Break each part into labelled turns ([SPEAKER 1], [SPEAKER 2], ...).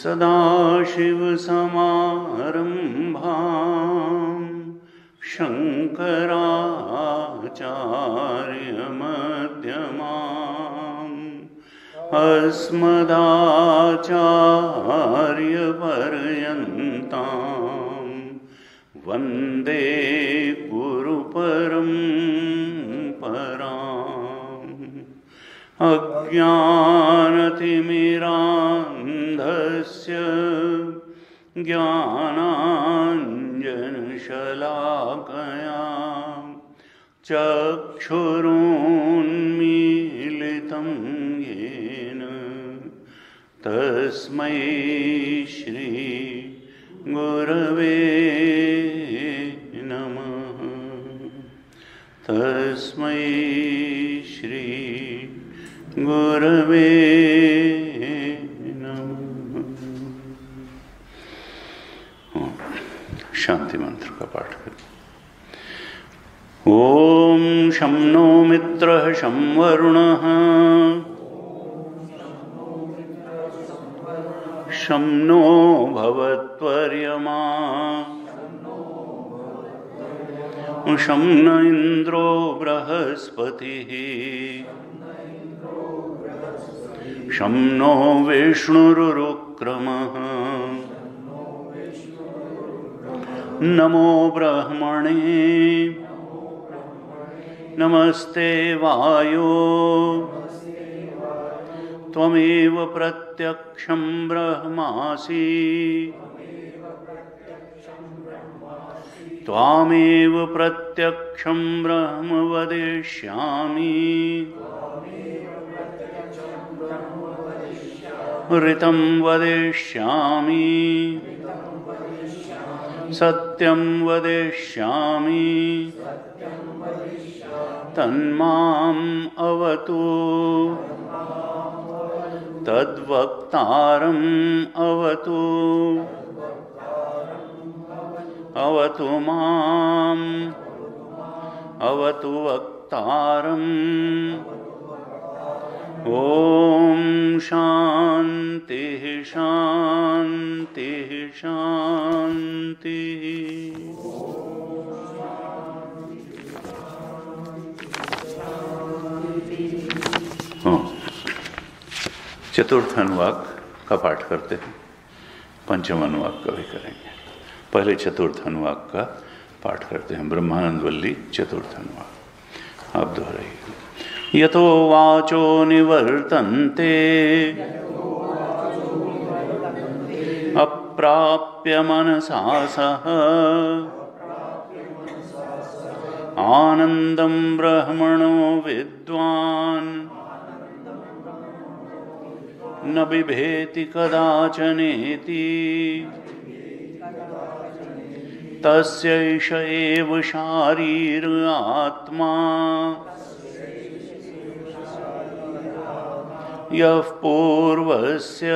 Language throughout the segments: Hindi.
[SPEAKER 1] सदाशिवसमारम्भां शङ्कराचार्यमध्यमाम् अस्मदाचार्यपर्यन्तां वन्दे गुरुपरम्पराम्। अज्ञानतिमिरान्धस्य ज्ञानाञ्जनशलाकया चक्षुरुन्मीलितं येन तस्मै श्री गुरवे नमः। तस्मै श्री गुरवे शांति मंत्र का पाठ करें। ओम शं नो मित्रः शं वरुणः शं नो भवत्वर्यमा शं न इंद्रो बृहस्पतिः शं नो विष्णुरुक्रमः नमो ब्रह्मणे नमस्ते वायो त्वमेव प्रत्यक्षं ब्रह्मासि त्वामेव प्रत्यक्षं ब्रह्म वदिष्यामि ऋतं वदिष्यामि सत्यं वदिष्यामि तन्माम् अवतु तद्वक्तारम् अवतु अवतु माम् अवतु वक्तारम्। ओम शांति शांति शांति। चतुर्थ अनुवाक का पाठ करते हैं, पंचम अनुवाक का भी करेंगे। पहले चतुर्थ अनुवाक का पाठ करते हैं। ब्रह्मानंद वल्ली चतुर्थ अनुवाक आप दोहराइए। यतो वाचो निवर्तन्ते अप्राप्य मनसा सह आनंदं ब्रह्मणो विद्वान् न बिभेति कदाचनेति तस्यैष एव शारीर आत्मा यः पूर्वस्य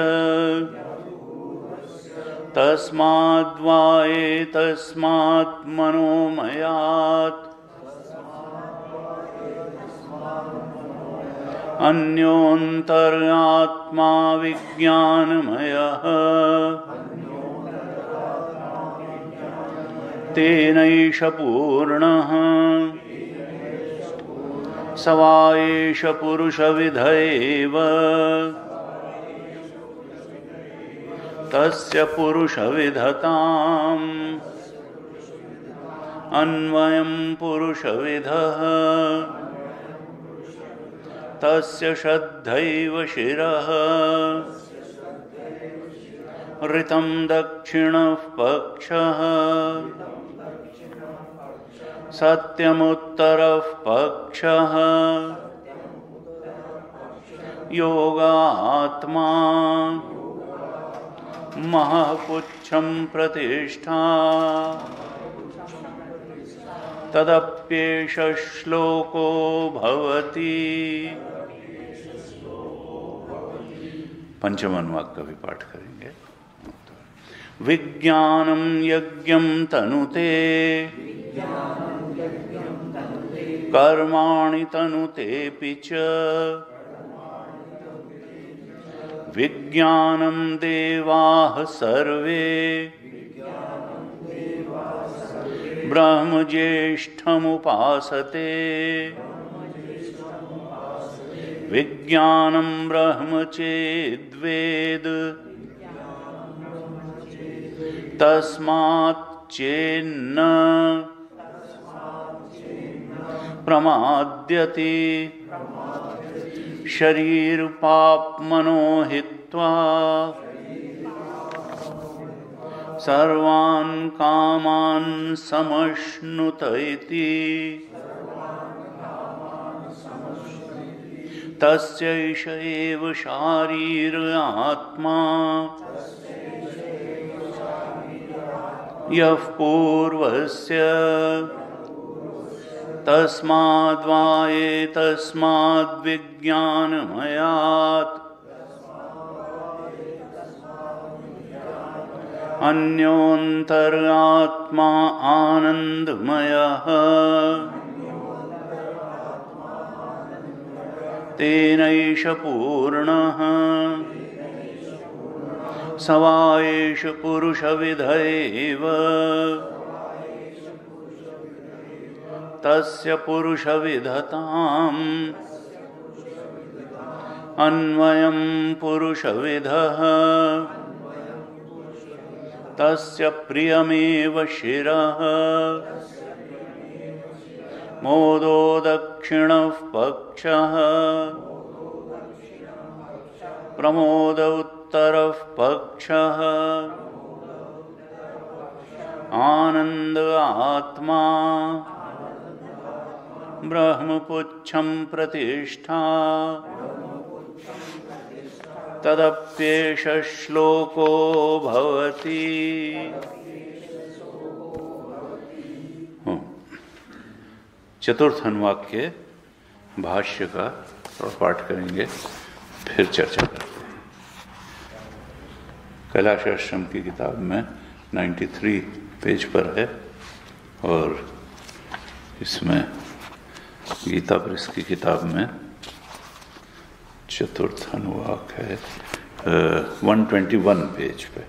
[SPEAKER 1] तस्माद्वा एतस्मात् मनोमयात् अन्योन्तरात्मा विज्ञानमयः तेनैष पूर्णः स वा एष पुरुषविद एव तस्य पुरुषविधताम् अन्वयं पुरुषविदः तस्य श्रद्धैव शिरः ऋतं दक्षिणः पक्षः सत्यमुत्तरः पक्षः योगात्मा महपुच्छं प्रतिष्ठा तदप्येष श्लोको भवति। पंचम अनुवाक का भी पाठ करेंगे। विज्ञानम यज्ञम तनुते कर्माणि तनुतेऽपि च विज्ञानम देवाः सर्वे ब्रह्मज्येष्ठमुपासते विज्ञानं ब्रह्म चेद्वेद तस्मात् चेन्न प्रमाद्यते शरीर पाप्मनो हित्वा सर्वान् कामान् समश्नुत इति तस्यैष एव शारीर आत्मा यः पूर्वस्य तस्माद्वा एतस्माद्विज्ञानमयात् अन्योन्तरात्मा आनन्दमयः तेनैष पूर्णः स वा एष पुरुषविद एव तस्य पुरुषविधताम् अन्वयं पुरुषविदः तस्य प्रियमेव शिरः मोदो दक्षिणः पक्षः प्रमोद उत्तरः पक्षः आनंद आत्मा ब्रह्मपुच्छं प्रतिष्ठा तदप्येष श्लोको भवति। चतुर्थ अनुवाक के भाष्य का पाठ करेंगे, फिर चर्चा करते हैं। कैलाश आश्रम की किताब में 93 पेज पर है और इसमें गीता प्रेस की किताब में चतुर्थ अनुवाक है 121 पेज पे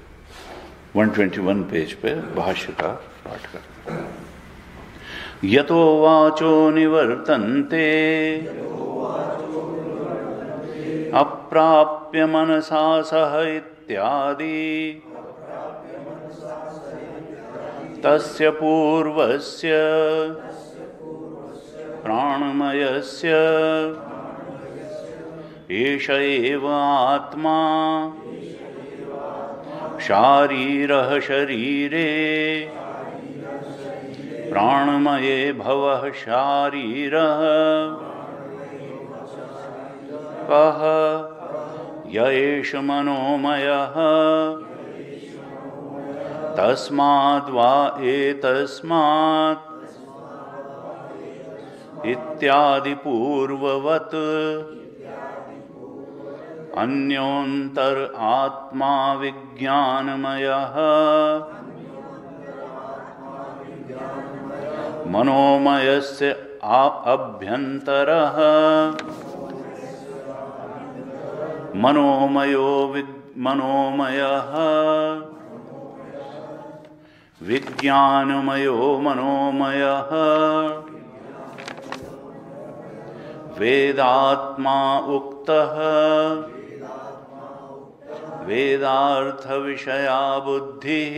[SPEAKER 1] 121 पेज पे भाष्य का पाठ करते हैं। यतो वाचो निवर्तन्ते अप्राप्य मनसा सह इत्यादि तस्य पूर्वस्य प्राणमयस्य एष एव आत्मा शारीरः शरीरे प्राणमये भवः शारीरः कः य एष मनोमयः तस्माद्वा एतस्मात् इत्यादि पूर्ववत् अन्योन्तर आत्मा विज्ञानमयः मनोमयस्य अभ्यन्तरः मनोमयः विज्ञानमयो मनोमयः वेदात्मा उक्तः वेदार्थ विषया बुद्धिः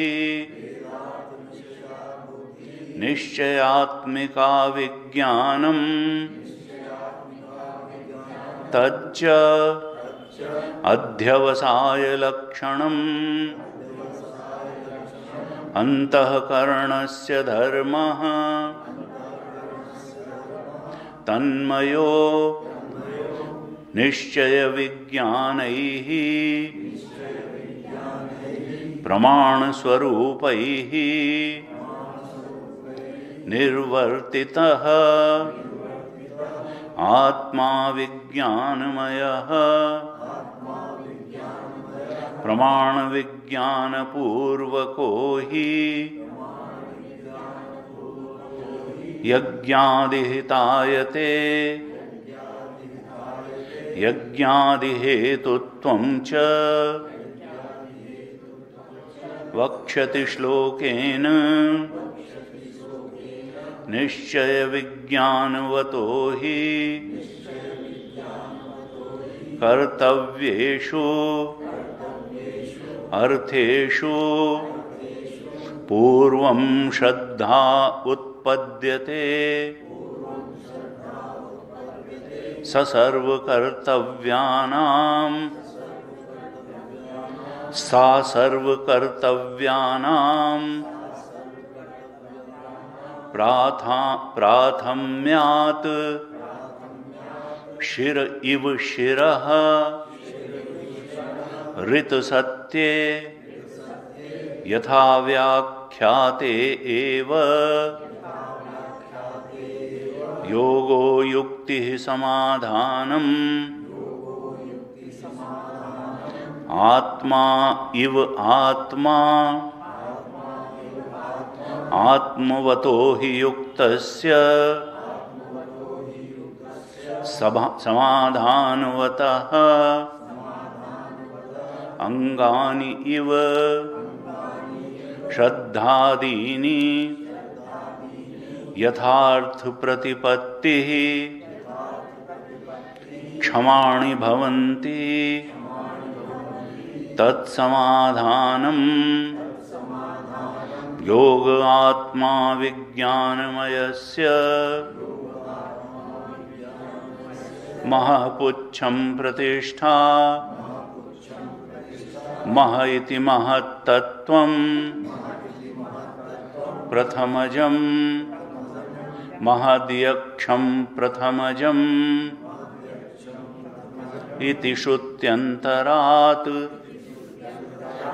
[SPEAKER 1] निश्चयात्मिका विज्ञानम् तच्च अध्यवसाय लक्षणम् अंतःकरणस्य धर्मः तन्मयो निश्चय विज्ञानैः प्रमाण स्वरूपैः निर्वर्तितः आत्मा विज्ञानमयः प्रमाण विज्ञान पूर्वको हि यज्ञादिहितायते यज्ञादिहेतुत्वं च वक्ष्यति श्लोकेन निश्चय विज्ञानवतो हि कर्तव्येषु अर्थेषु पूर्वं श्रद्धा उत्पद्यते स सर्वकर्तव्यानां प्राथम्यात् शिर इव शिरः ऋतसत्ये यथा व्याख्याते एव योगो युक्तिः समाधानम् आत्मा इव आत्मा आत्मवतो हि युक्तस्य समाधानवतः अंगानि इव श्रद्धादीनि यथार्थ प्रतिपत्तिः क्षमाणि भवन्ति तत्समाधानम् योग आत्मा विज्ञानमयस्य महपुच्छं प्रतिष्ठा मह इति महत्तत्वं प्रथमजं महद्यक्षं प्रथमजं इति श्रुत्यन्तरात्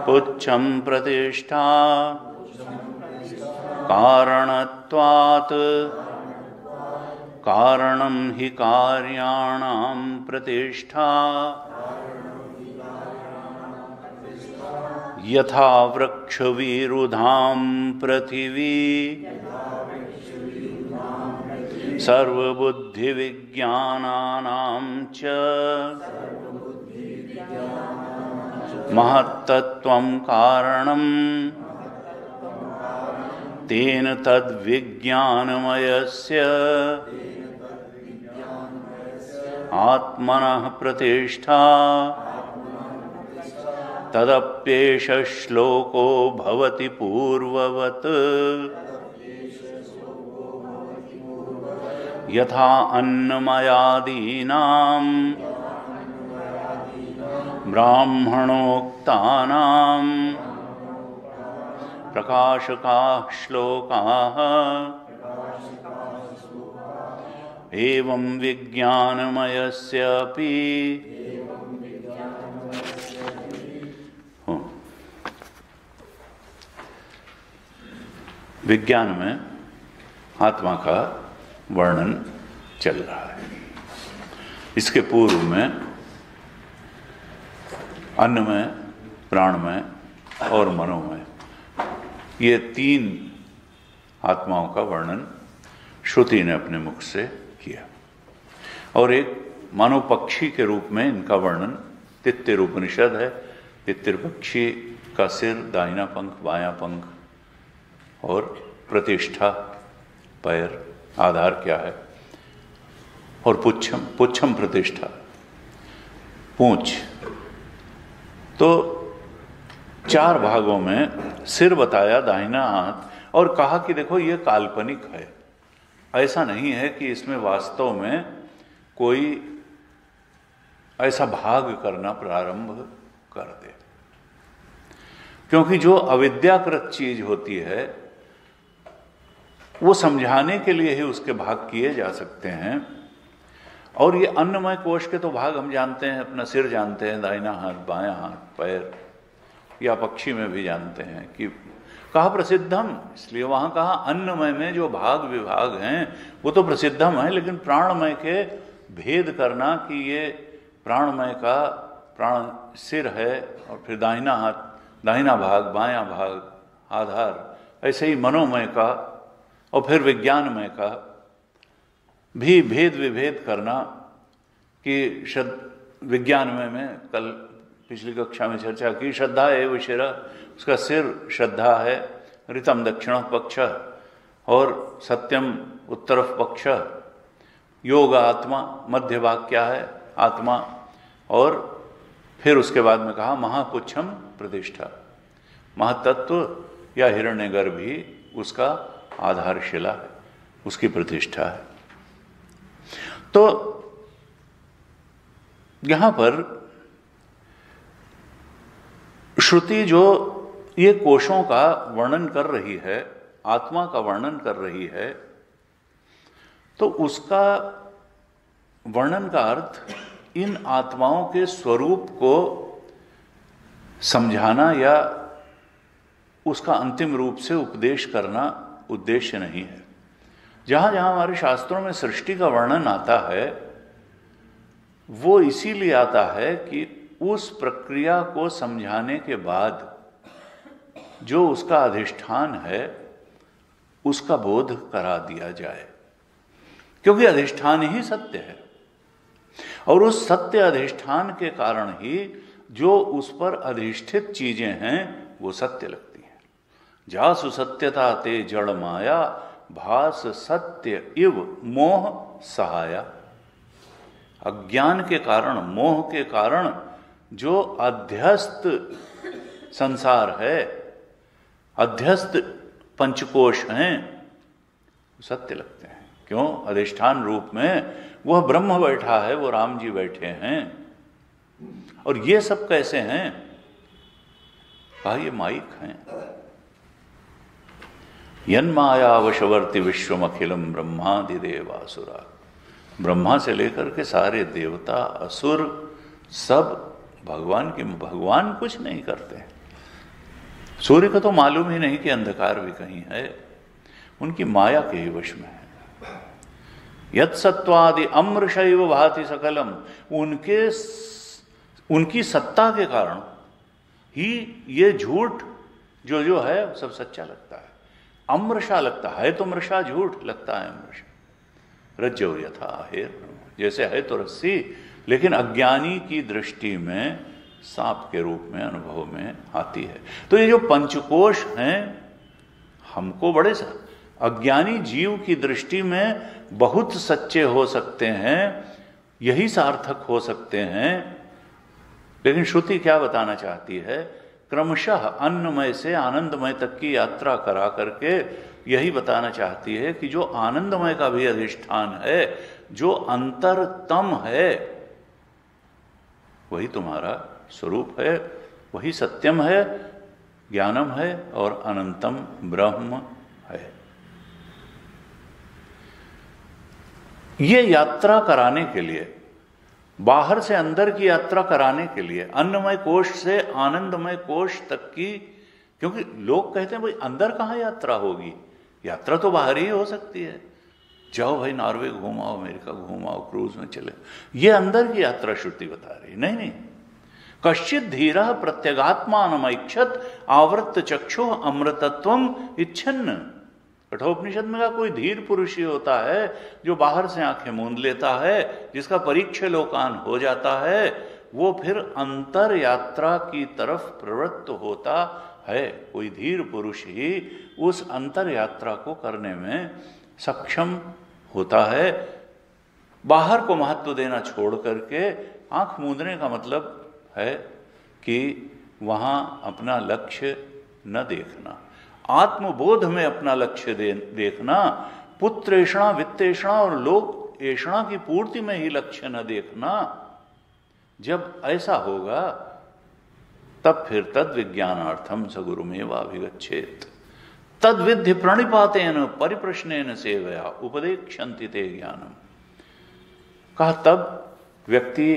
[SPEAKER 1] पुच्छं प्रतिष्ठा कारणत्वात् कारणं हि कार्याणां प्रतिष्ठा यथा वृक्षविरुधां पृथिवी सर्वबुद्धिविज्ञानानां च महत्तत्वं कारणं तेन तद्विज्ञानमयस्य आत्मनः प्रतिष्ठा तदप्येष श्लोको भवति पूर्ववत् यथा अन्नमयादीनां ब्राह्मणोक्तानां प्रकाशकाः श्लोकाः एवं विज्ञानमयस्यापि विज्ञान में आत्मा का वर्णन चल रहा है। इसके पूर्व में अन्नमय, प्राणमय और मनोमय, ये 3 आत्माओं का वर्णन श्रुति ने अपने मुख से किया। और एक मानव पक्षी के रूप में इनका वर्णन तित्तिर उपनिषद है। तित्तिर पक्षी का सिर, दाहिना पंख, बायां पंख और प्रतिष्ठा, पैर, आधार क्या है, और पुच्छम प्रतिष्ठा, पूंछ। तो 4 भागों में सिर बताया, दाहिना हाथ, और कहा कि देखो ये काल्पनिक है, ऐसा नहीं है कि इसमें वास्तव में कोई ऐसा भाग करना प्रारंभ कर दे, क्योंकि जो अविद्याकृत चीज होती है वो समझाने के लिए ही उसके भाग किए जा सकते हैं। और ये अन्नमय कोश के तो भाग हम जानते हैं, अपना सिर जानते हैं, दाहिना हाथ, बायां हाथ, पैर, या पक्षी में भी जानते हैं कि कहा प्रसिद्धम, इसलिए वहां कहा अन्नमय में जो भाग विभाग हैं वो तो प्रसिद्धम है, लेकिन प्राणमय के भेद करना कि ये प्राणमय का प्राण सिर है और फिर दाहिना हाथ, दाहिना भाग, बायां भाग, आधार, ऐसे ही मनोमय का और फिर विज्ञानमय का भी भेद विभेद करना कि विज्ञानमय में कल पिछली कक्षा में चर्चा की, श्रद्धा एवं शिरा, उसका सिर श्रद्धा है, ऋतम दक्षिण पक्ष और सत्यम उत्तर पक्ष, योग आत्मा, मध्य भाग क्या है, आत्मा, और फिर उसके बाद में कहा महापुच्छम प्रतिष्ठा, महातत्व या हिरण्यगर्भ भी उसका आधारशिला है, उसकी प्रतिष्ठा है। तो यहां पर श्रुति जो ये कोशों का वर्णन कर रही है, आत्मा का वर्णन कर रही है, तो उसका वर्णन का अर्थ इन आत्माओं के स्वरूप को समझाना या उसका अंतिम रूप से उपदेश करना उद्देश्य नहीं है। जहां जहां हमारे शास्त्रों में सृष्टि का वर्णन आता है वो इसीलिए आता है कि उस प्रक्रिया को समझाने के बाद जो उसका अधिष्ठान है उसका बोध करा दिया जाए, क्योंकि अधिष्ठान ही सत्य है और उस सत्य अधिष्ठान के कारण ही जो उस पर अधिष्ठित चीजें हैं वो सत्य लगती हैं। जासु सत्यता ते जड़ माया, भास सत्य इव मोह सहाया। अज्ञान के कारण, मोह के कारण जो अध्यस्त संसार है, अध्यस्त पंचकोश हैं, सत्य लगते हैं। क्यों? अधिष्ठान रूप में वह ब्रह्म बैठा है, वो राम जी बैठे हैं। और ये सब कैसे हैं? कहा ये माइक हैं। यन्मायावशवर्ति विश्वम अखिलम ब्रह्मादिदेवासुरा, ब्रह्मा से लेकर के सारे देवता असुर सब भगवान कुछ नहीं करते। सूर्य को तो मालूम ही नहीं कि अंधकार भी कहीं है, उनकी माया के ही वश में है। यत् सत्वादि अमृषैव भाति सकलम, उनकी सत्ता के कारण ही ये झूठ जो है सब सच्चा लगता है, अमृषा लगता है। तो मृषा झूठ लगता है, अमृषा रज्जो यथा आहेर, जैसे है तो रस्सी, लेकिन अज्ञानी की दृष्टि में सांप के रूप में अनुभव में आती है। तो ये जो पंचकोश हैं हमको बड़े अज्ञानी जीव की दृष्टि में बहुत सच्चे हो सकते हैं, यही सार्थक हो सकते हैं, लेकिन श्रुति क्या बताना चाहती है? क्रमशः अन्नमय से आनंदमय तक की यात्रा करा करके यही बताना चाहती है कि जो आनंदमय का भी अधिष्ठान है, जो अंतरतम है, वही तुम्हारा स्वरूप है, वही सत्यम है, ज्ञानम है और अनंतम ब्रह्म है। ये यात्रा कराने के लिए, बाहर से अंदर की यात्रा कराने के लिए, अन्नमय कोश से आनंदमय कोश तक की, क्योंकि लोग कहते हैं भाई अंदर कहाँ यात्रा होगी, यात्रा तो बाहर ही हो सकती है, जाओ भाई नॉर्वे घूमाओ, अमेरिका घूमाओ, क्रूज में चले, ये अंदर की यात्रा श्रुति बता रही। नहीं नहीं, कश्चित धीरः प्रत्यगात्मानमैक्षत आवृत्त चक्षु अमृतत्वम इच्छन्न। कठोपनिषद में का कोई धीर पुरुष ही होता है जो बाहर से आंखें मूंद लेता है, जिसका परीक्ष लोकान हो जाता है, वो फिर अंतर यात्रा की तरफ प्रवृत्त होता है। कोई धीर पुरुष ही उस अंतर यात्रा को करने में सक्षम होता है। बाहर को महत्व देना छोड़ करके आंख मूंदने का मतलब है कि वहां अपना लक्ष्य न देखना, आत्मबोध में अपना लक्ष्य देखना, पुत्रेषणा वित्तेषणा और लोक एषणा की पूर्ति में ही लक्ष्य न देखना। जब ऐसा होगा तब फिर तद विज्ञानार्थम स गुरुमेवाभिगच्छेत तद विद्धि प्रणिपातेन परिप्रश्नेन सेवया उपदेक्षन्ति ते ज्ञानम। कहा तब व्यक्ति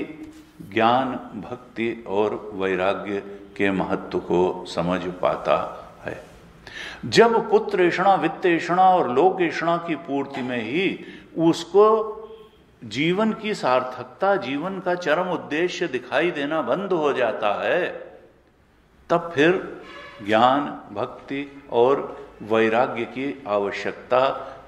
[SPEAKER 1] ज्ञान, भक्ति और वैराग्य के महत्व को समझ पाता है। जब पुत्रेषणा वित्तेषणा और लोकेषणा की पूर्ति में ही उसको जीवन की सार्थकता, जीवन का चरम उद्देश्य दिखाई देना बंद हो जाता है, तब फिर ज्ञान, भक्ति और वैराग्य की आवश्यकता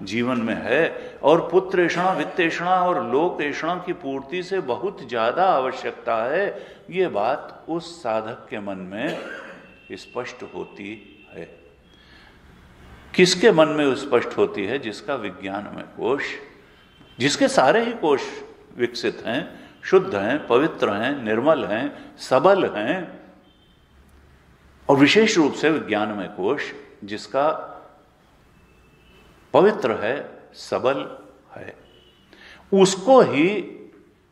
[SPEAKER 1] जीवन में है। और पुत्रेषणा वित्तेषणा और लोकेषणा की पूर्ति से बहुत ज्यादा आवश्यकता है। ये बात उस साधक के मन में स्पष्ट होती है। किसके मन में स्पष्ट होती है? जिसका विज्ञानमय कोश, जिसके सारे ही कोश विकसित हैं, शुद्ध हैं, पवित्र हैं, निर्मल हैं, सबल हैं, और विशेष रूप से विज्ञानमय कोश जिसका पवित्र है, सबल है, उसको ही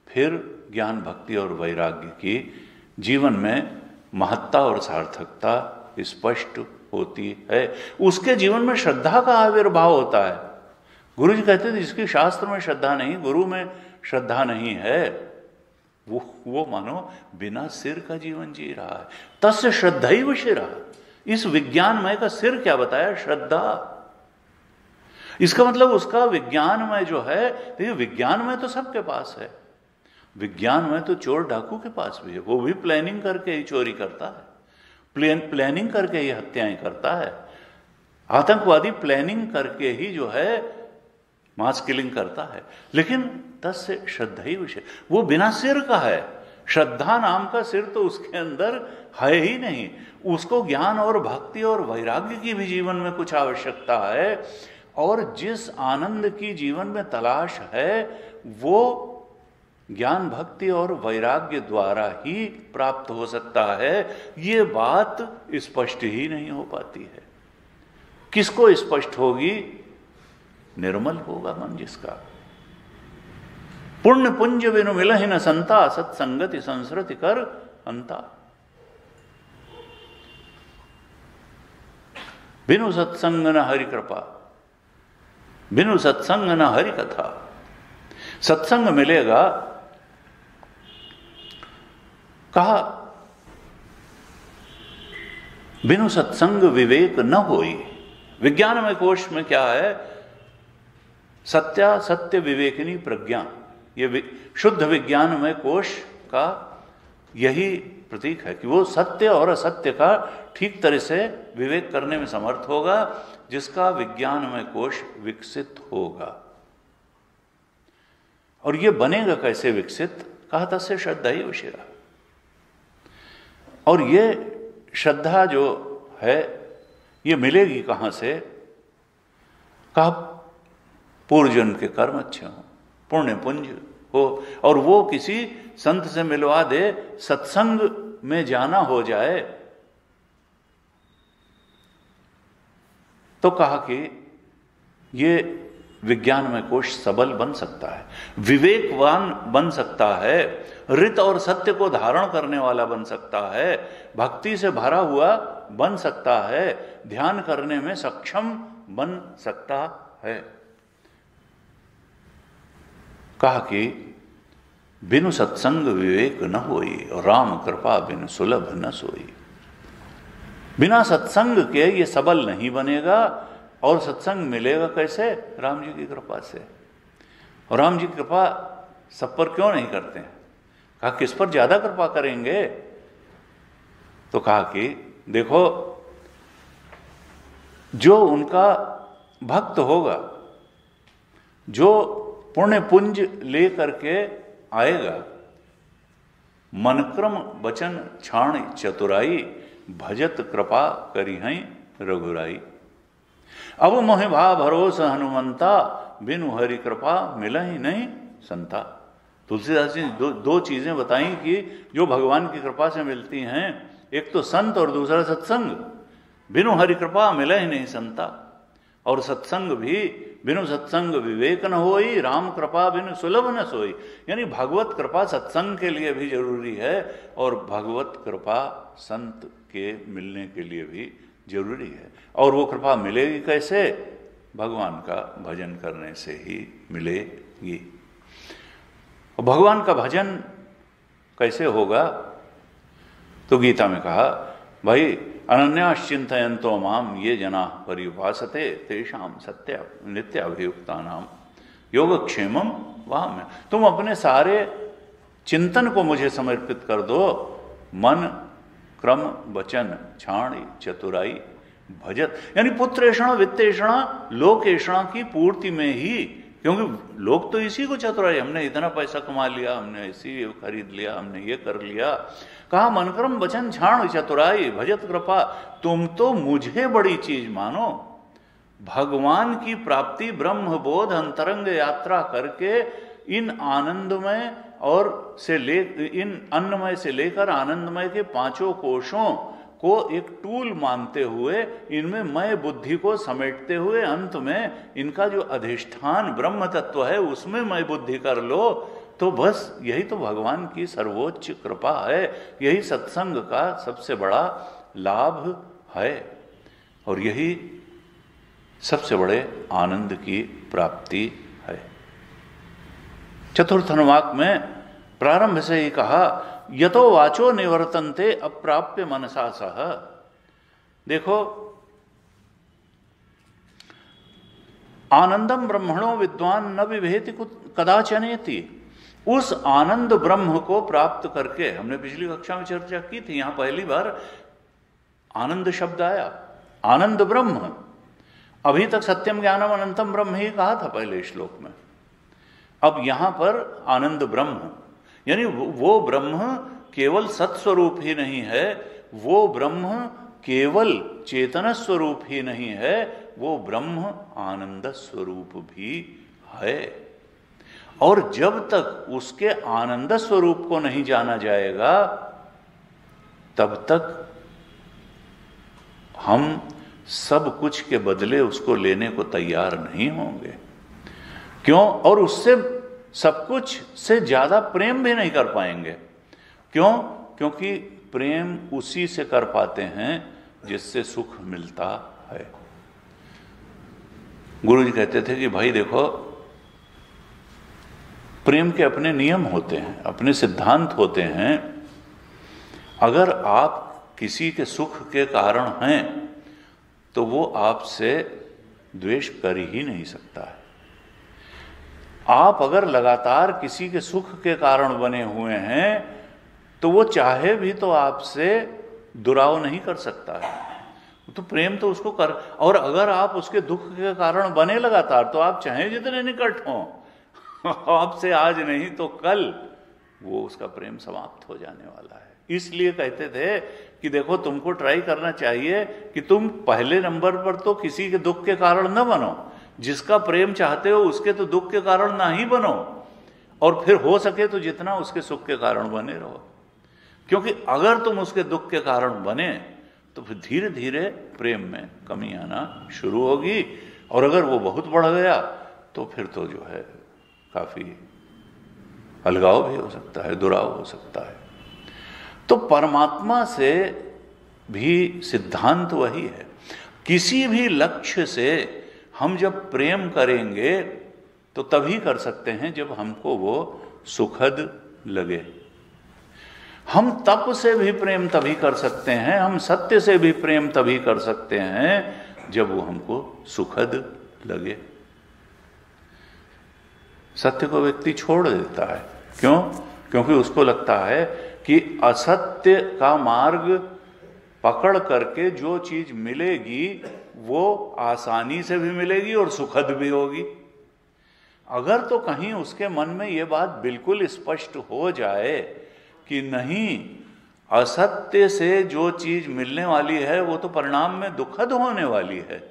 [SPEAKER 1] फिर ज्ञान, भक्ति और वैराग्य की जीवन में महत्ता और सार्थकता स्पष्ट होती है। उसके जीवन में श्रद्धा का आविर्भाव होता है। गुरु जी कहते थे जिसकी शास्त्र में श्रद्धा नहीं, गुरु में श्रद्धा नहीं है, वो मानो बिना सिर का जीवन जी रहा है। तस्य श्रद्धैव शिरः। इस विज्ञानमय का सिर क्या बताया? श्रद्धा। इसका मतलब उसका विज्ञानमय जो है, देखिए विज्ञानमय तो सबके पास है, विज्ञानमय तो चोर डाकू के पास भी है, वो भी प्लानिंग करके ही चोरी करता है, प्लानिंग करके ही हत्याएं करता है, आतंकवादी प्लानिंग करके ही जो है मास किलिंग करता है। लेकिन तस्य श्रद्धैव शिरः, वो बिना सिर का है। श्रद्धा नाम का सिर तो उसके अंदर है ही नहीं। उसको ज्ञान और भक्ति और वैराग्य की भी जीवन में कुछ आवश्यकता है, और जिस आनंद की जीवन में तलाश है वो ज्ञान, भक्ति और वैराग्य द्वारा ही प्राप्त हो सकता है। ये बात स्पष्ट ही नहीं हो पाती है। किसको स्पष्ट होगी? निर्मल होगा मन जिसका। पुण्य पुंज बिनु मिलहि न संता, सत्संगति संसृति कर अंता। बिनु सत्संग न हरि कृपा, बिनु सत्संग न हरि कथा। सत्संग मिलेगा, कहा बिनु सत्संग विवेक न होई। विज्ञानमय कोश में क्या है? सत्या सत्य विवेकिनी प्रज्ञा। ये शुद्ध विज्ञानमय कोश का यही प्रतीक है कि वो सत्य और असत्य का ठीक तरह से विवेक करने में समर्थ होगा, जिसका विज्ञानमय कोश विकसित होगा। और ये बनेगा कैसे विकसित? कहा तस्य श्रद्धैव शिरः। और ये श्रद्धा जो है ये मिलेगी कहां से? कहा पूर्वजन्म के कर्म अच्छे हों, पुण्य पुंज हो, और वो किसी संत से मिलवा दे, सत्संग में जाना हो जाए। तो कहा कि ये विज्ञानमय कोश सबल बन सकता है, विवेकवान बन सकता है, ऋत और सत्य को धारण करने वाला बन सकता है, भक्ति से भरा हुआ बन सकता है, ध्यान करने में सक्षम बन सकता है। कहा कि बिनु सत्संग विवेक न होई, और राम कृपा बिनु सुलभ न सोई। बिना सत्संग के ये सबल नहीं बनेगा, और सत्संग मिलेगा कैसे? राम जी की कृपा से। और राम जी की कृपा सब पर क्यों नहीं करते हैं? कहा किस पर ज्यादा कृपा करेंगे? तो कहा कि देखो, जो उनका भक्त होगा, जो पुण्य पुंज ले करके आएगा, मनक्रम वचन छाण चतुराई, भजत कृपा करी हैं रघुराई। अब मोहि भा भरोसा हनुमंता, बिनु हरि कृपा मिला ही नहीं संता। तुलसीदास जी दो चीजें बताई कि जो भगवान की कृपा से मिलती हैं, एक तो संत और दूसरा सत्संग। बिनु हरि कृपा मिला ही नहीं संता। और सत्संग भी बिनु सत्संग विवेक न होई, राम कृपा बिनु सुलभ न सोई। यानी भगवत कृपा सत्संग के लिए भी जरूरी है और भगवत कृपा संत के मिलने के लिए भी जरूरी है। और वो कृपा मिलेगी कैसे? भगवान का भजन करने से ही मिलेगी। भगवान का भजन कैसे होगा? तो गीता में कहा, भाई अनन्याश्चिंतयन्तो माम ये जना पर्युपासते तेषाम सत्य नित्याभियुक्तानाम योगक्षेमम वाम। तुम अपने सारे चिंतन को मुझे समर्पित कर दो। मन क्रम वचन छाणी चतुराई भजत, यानी पुत्रेषण वित्तेषण लोकेषण की पूर्ति में ही। क्योंकि लोग तो इसी को चतुराई, हमने इतना पैसा कमा लिया, हमने इसी खरीद लिया, हमने ये कर लिया। कहा मनक्रम वचन छाण चतुराई भजत कृपा। तुम तो मुझे बड़ी चीज मानो। भगवान की प्राप्ति ब्रह्म बोध अंतरंग यात्रा करके इन आनंदमय और इन अन्नमय से लेकर आनंदमय के पांचों कोशों को एक टूल मानते हुए, इनमें मय बुद्धि को समेटते हुए अंत में इनका जो अधिष्ठान ब्रह्म तत्व है उसमें मय बुद्धि कर लो। तो बस यही तो भगवान की सर्वोच्च कृपा है, यही सत्संग का सबसे बड़ा लाभ है और यही सबसे बड़े आनंद की प्राप्ति है। चतुर्थ अनुवाक में प्रारंभ से ही कहा, यतो वाचो निवर्तन्ते अप्राप्य मनसा सह। देखो, आनंदम ब्रह्मणो विद्वान न विभेति कदाचनेति। उस आनंद ब्रह्म को प्राप्त करके, हमने पिछली कक्षा में चर्चा की थी, यहां पहली बार आनंद शब्द आया। आनंद ब्रह्म, अभी तक सत्यम ज्ञानम अनंतम ब्रह्म ही कहा था पहले श्लोक में। अब यहां पर आनंद ब्रह्म, यानी वो ब्रह्म केवल सत्स्वरूप ही नहीं है, वो ब्रह्म केवल चेतन स्वरूप ही नहीं है, वो ब्रह्म आनंद स्वरूप भी है। और जब तक उसके आनंद स्वरूप को नहीं जाना जाएगा, तब तक हम सब कुछ के बदले उसको लेने को तैयार नहीं होंगे। क्यों? और उससे सब कुछ से ज्यादा प्रेम भी नहीं कर पाएंगे। क्यों? क्योंकि प्रेम उसी से कर पाते हैं जिससे सुख मिलता है। गुरु जी कहते थे कि भाई देखो, प्रेम के अपने नियम होते हैं, अपने सिद्धांत होते हैं। अगर आप किसी के सुख के कारण हैं तो वो आपसे द्वेष कर ही नहीं सकता है। आप अगर लगातार किसी के सुख के कारण बने हुए हैं तो वो चाहे भी तो आपसे दुराव नहीं कर सकता है। तो प्रेम तो उसको कर, और अगर आप उसके दुख के कारण बने लगातार, तो आप चाहे जितने निकट हों, आपसे आज नहीं तो कल वो उसका प्रेम समाप्त हो जाने वाला है। इसलिए कहते थे कि देखो, तुमको ट्राई करना चाहिए कि तुम पहले नंबर पर तो किसी के दुख के कारण न बनो। जिसका प्रेम चाहते हो उसके तो दुख के कारण ना ही बनो, और फिर हो सके तो जितना उसके सुख के कारण बने रहो। क्योंकि अगर तुम उसके दुख के कारण बने तो फिर धीरे धीरे प्रेम में कमी आना शुरू होगी, और अगर वो बहुत बढ़ गया तो फिर तो जो है काफी अलगाव भी हो सकता है, दुराव हो सकता है। तो परमात्मा से भी सिद्धांत वही है। किसी भी लक्ष्य से हम जब प्रेम करेंगे तो तभी कर सकते हैं जब हमको वो सुखद लगे। हम तप से भी प्रेम तभी कर सकते हैं, हम सत्य से भी प्रेम तभी कर सकते हैं जब वो हमको सुखद लगे। सत्य को व्यक्ति छोड़ देता है। क्यों? क्योंकि उसको लगता है कि असत्य का मार्ग पकड़ करके जो चीज मिलेगी वो आसानी से भी मिलेगी और सुखद भी होगी। अगर तो कहीं उसके मन में ये बात बिल्कुल स्पष्ट हो जाए कि नहीं, असत्य से जो चीज मिलने वाली है वो तो परिणाम में दुखद होने वाली है,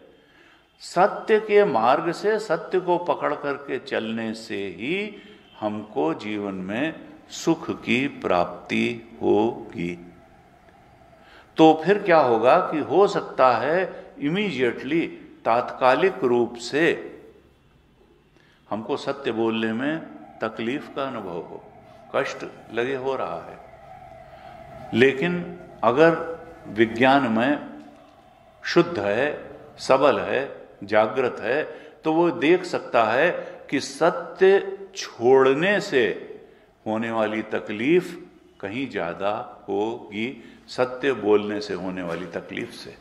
[SPEAKER 1] सत्य के मार्ग से, सत्य को पकड़ करके चलने से ही हमको जीवन में सुख की प्राप्ति होगी, तो फिर क्या होगा कि हो सकता है इमीडिएटली, तात्कालिक रूप से हमको सत्य बोलने में तकलीफ का अनुभव हो, कष्ट लगे हो रहा है। लेकिन अगर विज्ञान में शुद्ध है, सबल है, जागृत है, तो वो देख सकता है कि सत्य छोड़ने से होने वाली तकलीफ कहीं ज्यादा होगी सत्य बोलने से होने वाली तकलीफ से।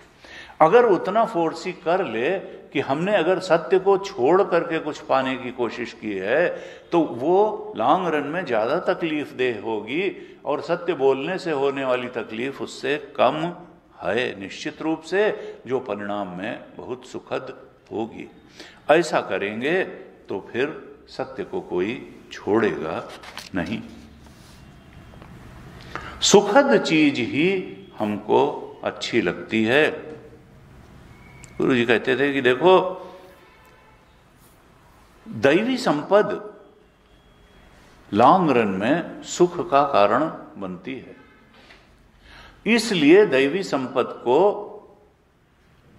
[SPEAKER 1] अगर उतना फोर्स ही कर ले कि हमने अगर सत्य को छोड़ करके कुछ पाने की कोशिश की है तो वो लॉन्ग रन में ज्यादा तकलीफ देह होगी और सत्य बोलने से होने वाली तकलीफ उससे कम है निश्चित रूप से, जो परिणाम में बहुत सुखद होगी। ऐसा करेंगे तो फिर सत्य को कोई छोड़ेगा नहीं। सुखद चीज ही हमको अच्छी लगती है। गुरु जी कहते थे कि देखो, दैवी संपद लॉन्ग रन में सुख का कारण बनती है, इसलिए दैवी संपद को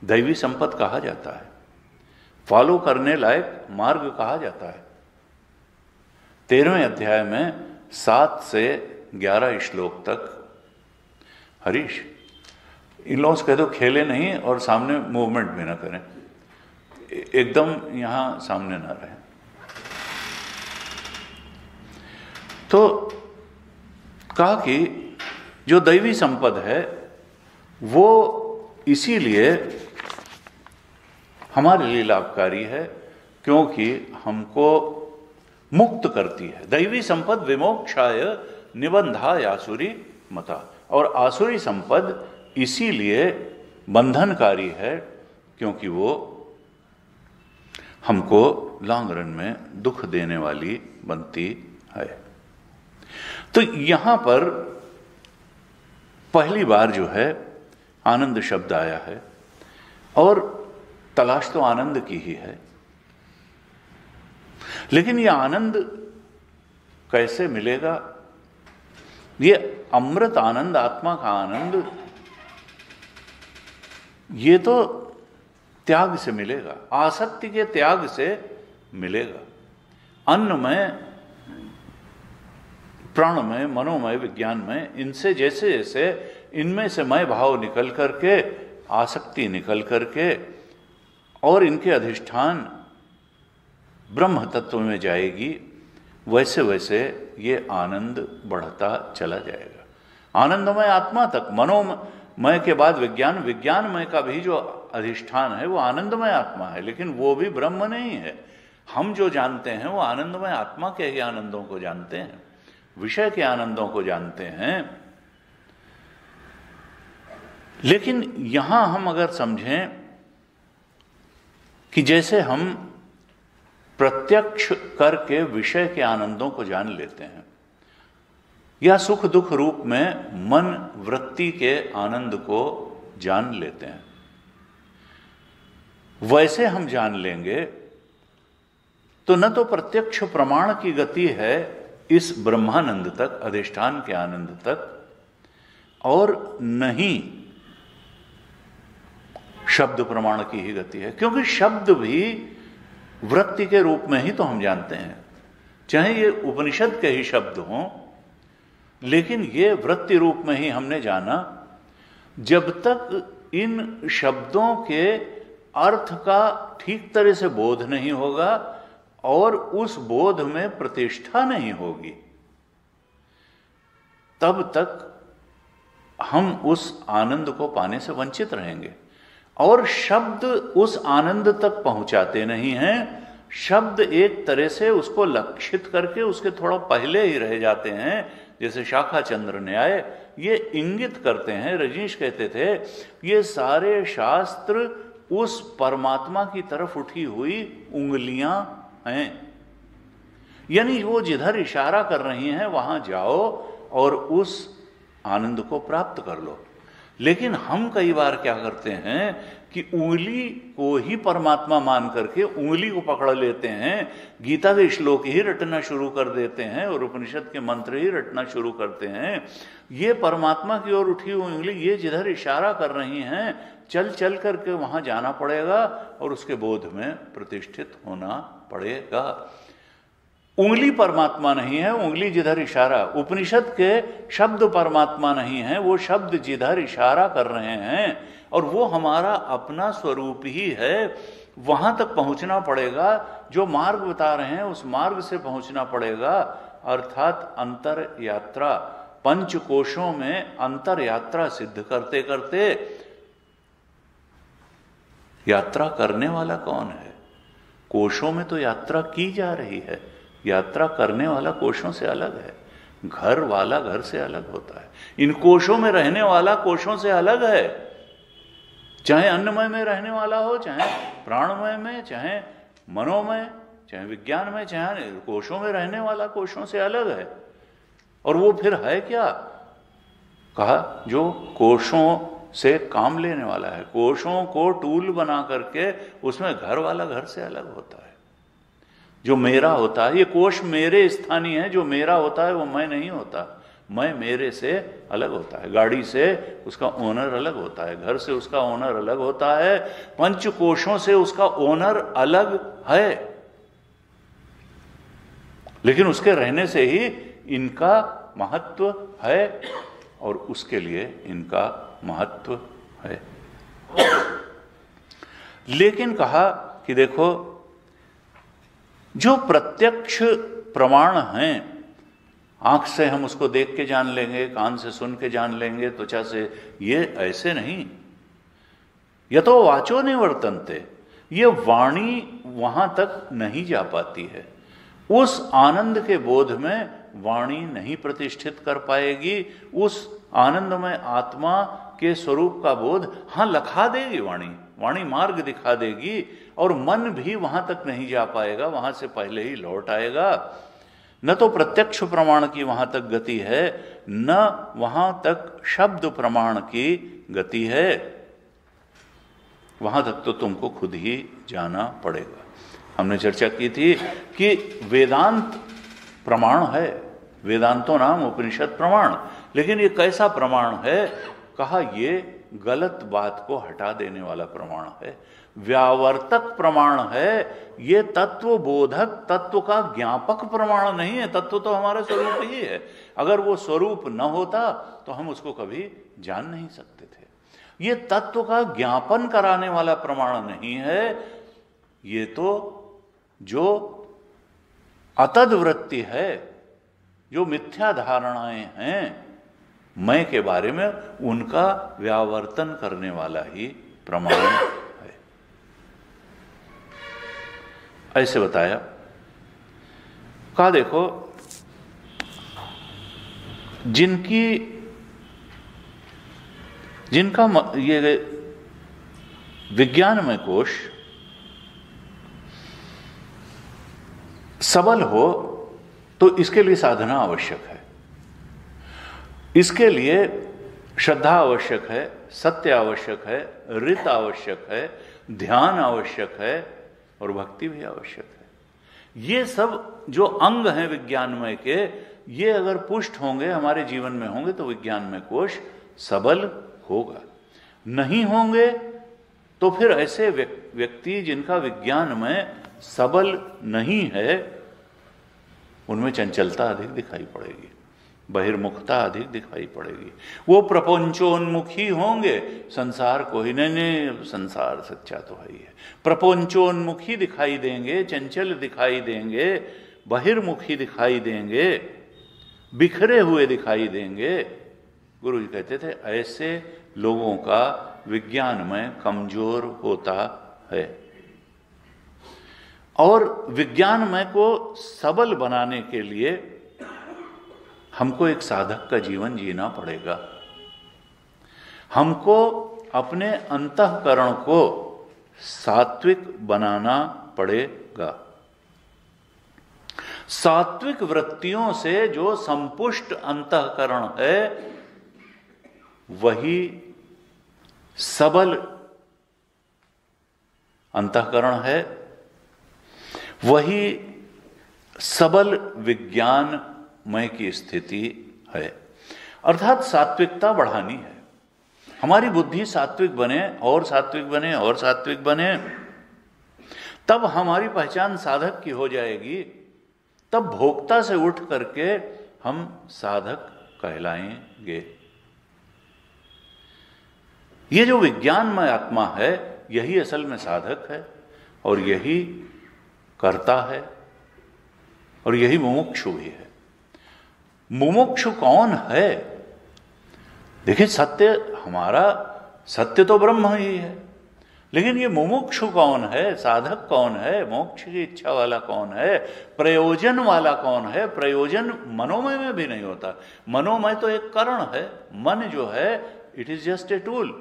[SPEAKER 1] दैवी संपद कहा जाता है, फॉलो करने लायक मार्ग कहा जाता है। 13वें अध्याय में 7 से 11 श्लोक तक, हरीश इन लोगों से कह दो खेले नहीं और सामने मूवमेंट भी ना करें, एकदम यहां सामने ना रहे। तो कहा कि जो दैवी संपद है वो इसीलिए हमारे लिए लाभकारी है क्योंकि हमको मुक्त करती है। दैवी संपद विमोक्षाय निबंधा आसुरी मता, और आसुरी संपद इसीलिए बंधनकारी है क्योंकि वो हमको लॉन्ग रन में दुख देने वाली बनती है। तो यहां पर पहली बार जो है आनंद शब्द आया है, और तलाश तो आनंद की ही है, लेकिन यह आनंद कैसे मिलेगा? ये अमृत आनंद, आत्मा का आनंद, ये तो त्याग से मिलेगा, आसक्ति के त्याग से मिलेगा। अन्नमय, प्राणमय, मनोमय, विज्ञानमय, इनसे जैसे जैसे इनमें से मय भाव निकल करके, आसक्ति निकल करके और इनके अधिष्ठान ब्रह्म तत्व में जाएगी, वैसे वैसे ये आनंद बढ़ता चला जाएगा। आनंदमय आत्मा तक, मनोमय के बाद विज्ञान, विज्ञानमय का भी जो अधिष्ठान है वो आनंदमय आत्मा है, लेकिन वो भी ब्रह्म नहीं है। हम जो जानते हैं वो आनंदमय आत्मा के ही आनंदों को जानते हैं, विषय के आनंदों को जानते हैं। लेकिन यहां हम अगर समझें कि जैसे हम प्रत्यक्ष करके विषय के आनंदों को जान लेते हैं, या सुख दुख रूप में मन वृत्ति के आनंद को जान लेते हैं, वैसे हम जान लेंगे तो न तो प्रत्यक्ष प्रमाण की गति है इस ब्रह्मानंद तक, अधिष्ठान के आनंद तक, और नहीं शब्द प्रमाण की ही गति है, क्योंकि शब्द भी वृत्ति के रूप में ही तो हम जानते हैं, चाहे ये उपनिषद के ही शब्द हों, लेकिन ये वृत्ति रूप में ही हमने जाना। जब तक इन शब्दों के अर्थ का ठीक तरह से बोध नहीं होगा और उस बोध में प्रतिष्ठा नहीं होगी, तब तक हम उस आनंद को पाने से वंचित रहेंगे। और शब्द उस आनंद तक पहुंचाते नहीं हैं। शब्द एक तरह से उसको लक्षित करके उसके थोड़ा पहले ही रह जाते हैं। जैसे शाखा चंद्र न्याय ये इंगित करते हैं। रजनीश कहते थे ये सारे शास्त्र उस परमात्मा की तरफ उठी हुई उंगलियां हैं, यानी वो जिधर इशारा कर रही हैं वहां जाओ और उस आनंद को प्राप्त कर लो। लेकिन हम कई बार क्या करते हैं कि उंगली को ही परमात्मा मान करके उंगली को पकड़ लेते हैं, गीता के श्लोक ही रटना शुरू कर देते हैं और उपनिषद के मंत्र ही रटना शुरू करते हैं। ये परमात्मा की ओर उठी हुई उंगली, ये जिधर इशारा कर रही हैं, चल चल करके वहां जाना पड़ेगा और उसके बोध में प्रतिष्ठित होना पड़ेगा। उंगली परमात्मा नहीं है, उंगली जिधर इशारा। उपनिषद के शब्द परमात्मा नहीं है, वो शब्द जिधर इशारा कर रहे हैं और वो हमारा अपना स्वरूप ही है। वहां तक पहुंचना पड़ेगा। जो मार्ग बता रहे हैं उस मार्ग से पहुंचना पड़ेगा। अर्थात अंतर यात्रा, पंच कोशों में अंतर यात्रा सिद्ध करते करते यात्रा करने वाला कौन है? कोशों में तो यात्रा की जा रही है, यात्रा करने वाला कोशों से अलग है। घर वाला घर से अलग होता है। इन कोशों में रहने वाला कोशों से अलग है। चाहे अन्नमय में रहने वाला हो, चाहे प्राणमय में, चाहे मनोमय, चाहे विज्ञान में, चाहे कोशों में रहने वाला कोशों से अलग है। और वो फिर है क्या? कहा जो कोशों से काम लेने वाला है, कोशों को टूल बना करके उसमें घर वाला घर से अलग होता है। जो मेरा होता है, ये कोश मेरे स्थानीय है, जो मेरा होता है वो मैं नहीं होता, मैं मेरे से अलग होता है। गाड़ी से उसका ओनर अलग होता है, घर से उसका ओनर अलग होता है, पंच कोशों से उसका ओनर अलग है। लेकिन उसके रहने से ही इनका महत्व है और उसके लिए इनका महत्व है। लेकिन कहा कि देखो जो प्रत्यक्ष प्रमाण हैं, आंख से हम उसको देख के जान लेंगे, कान से सुन के जान लेंगे, त्वचा से, ये ऐसे नहीं। यतो वाचो निवर्तन्ते, ये वाणी वहां तक नहीं जा पाती है। उस आनंद के बोध में वाणी नहीं प्रतिष्ठित कर पाएगी। उस आनंदमय आत्मा के स्वरूप का बोध हां लखा देगी वाणी, वाणी मार्ग दिखा देगी, और मन भी वहां तक नहीं जा पाएगा, वहां से पहले ही लौट आएगा। न तो प्रत्यक्ष प्रमाण की वहां तक गति है, न वहां तक शब्द प्रमाण की गति है। वहां तक तो तुमको खुद ही जाना पड़ेगा। हमने चर्चा की थी कि वेदांत प्रमाण है, वेदांतो नाम उपनिषद प्रमाण। लेकिन ये कैसा प्रमाण है? कहा ये गलत बात को हटा देने वाला प्रमाण है, व्यावर्तक प्रमाण है। ये तत्व बोधक, तत्व का ज्ञापक प्रमाण नहीं है। तत्व तो हमारा स्वरूप ही है। अगर वो स्वरूप न होता तो हम उसको कभी जान नहीं सकते थे। ये तत्व का ज्ञापन कराने वाला प्रमाण नहीं है। ये तो जो अतद वृत्ति है, जो मिथ्या धारणाएं हैं मैं के बारे में, उनका व्यावर्तन करने वाला ही प्रमाण है। ऐसे बताया। कहा देखो जिनका ये विज्ञानमय कोश सबल हो तो इसके लिए साधना आवश्यक है, इसके लिए श्रद्धा आवश्यक है, सत्य आवश्यक है, ऋत आवश्यक है, ध्यान आवश्यक है और भक्ति भी आवश्यक है। ये सब जो अंग हैं विज्ञानमय के, ये अगर पुष्ट होंगे, हमारे जीवन में होंगे, तो विज्ञानमय कोश सबल होगा। नहीं होंगे तो फिर ऐसे व्यक्ति जिनका विज्ञानमय सबल नहीं है, उनमें चंचलता अधिक दिखाई पड़ेगी, बहिर्मुखता अधिक दिखाई पड़ेगी। वो प्रपंचोन्मुखी होंगे, संसार को ही नहीं, संसार सच्चा तो है ही है। प्रपंचोन्मुखी दिखाई देंगे, चंचल दिखाई देंगे, बहिर्मुखी दिखाई देंगे, बिखरे हुए दिखाई देंगे, गुरु जी कहते थे ऐसे लोगों का विज्ञानमय कमजोर होता है, और विज्ञानमय को सबल बनाने के लिए हमको एक साधक का जीवन जीना पड़ेगा। हमको अपने अंतःकरण को सात्विक बनाना पड़ेगा। सात्विक वृत्तियों से जो संपुष्ट अंतःकरण है वही सबल अंतःकरण है, वही सबल विज्ञानमय की स्थिति है। अर्थात सात्विकता बढ़ानी है, हमारी बुद्धि सात्विक बने और सात्विक बने और सात्विक बने, तब हमारी पहचान साधक की हो जाएगी। तब भोक्ता से उठ करके हम साधक कहलाएंगे। ये जो विज्ञानमय आत्मा है यही असल में साधक है, और यही कर्ता है, और यही मुमुक्षु भी है। मुमुक्षु कौन है? देखिए, सत्य तो ब्रह्म ही है, लेकिन ये मुमुक्षु कौन है, साधक कौन है, मोक्ष की इच्छा वाला कौन है, प्रयोजन वाला कौन है? प्रयोजन मनोमय में भी नहीं होता। मनोमय तो एक करण है, मन जो है it is just a tool.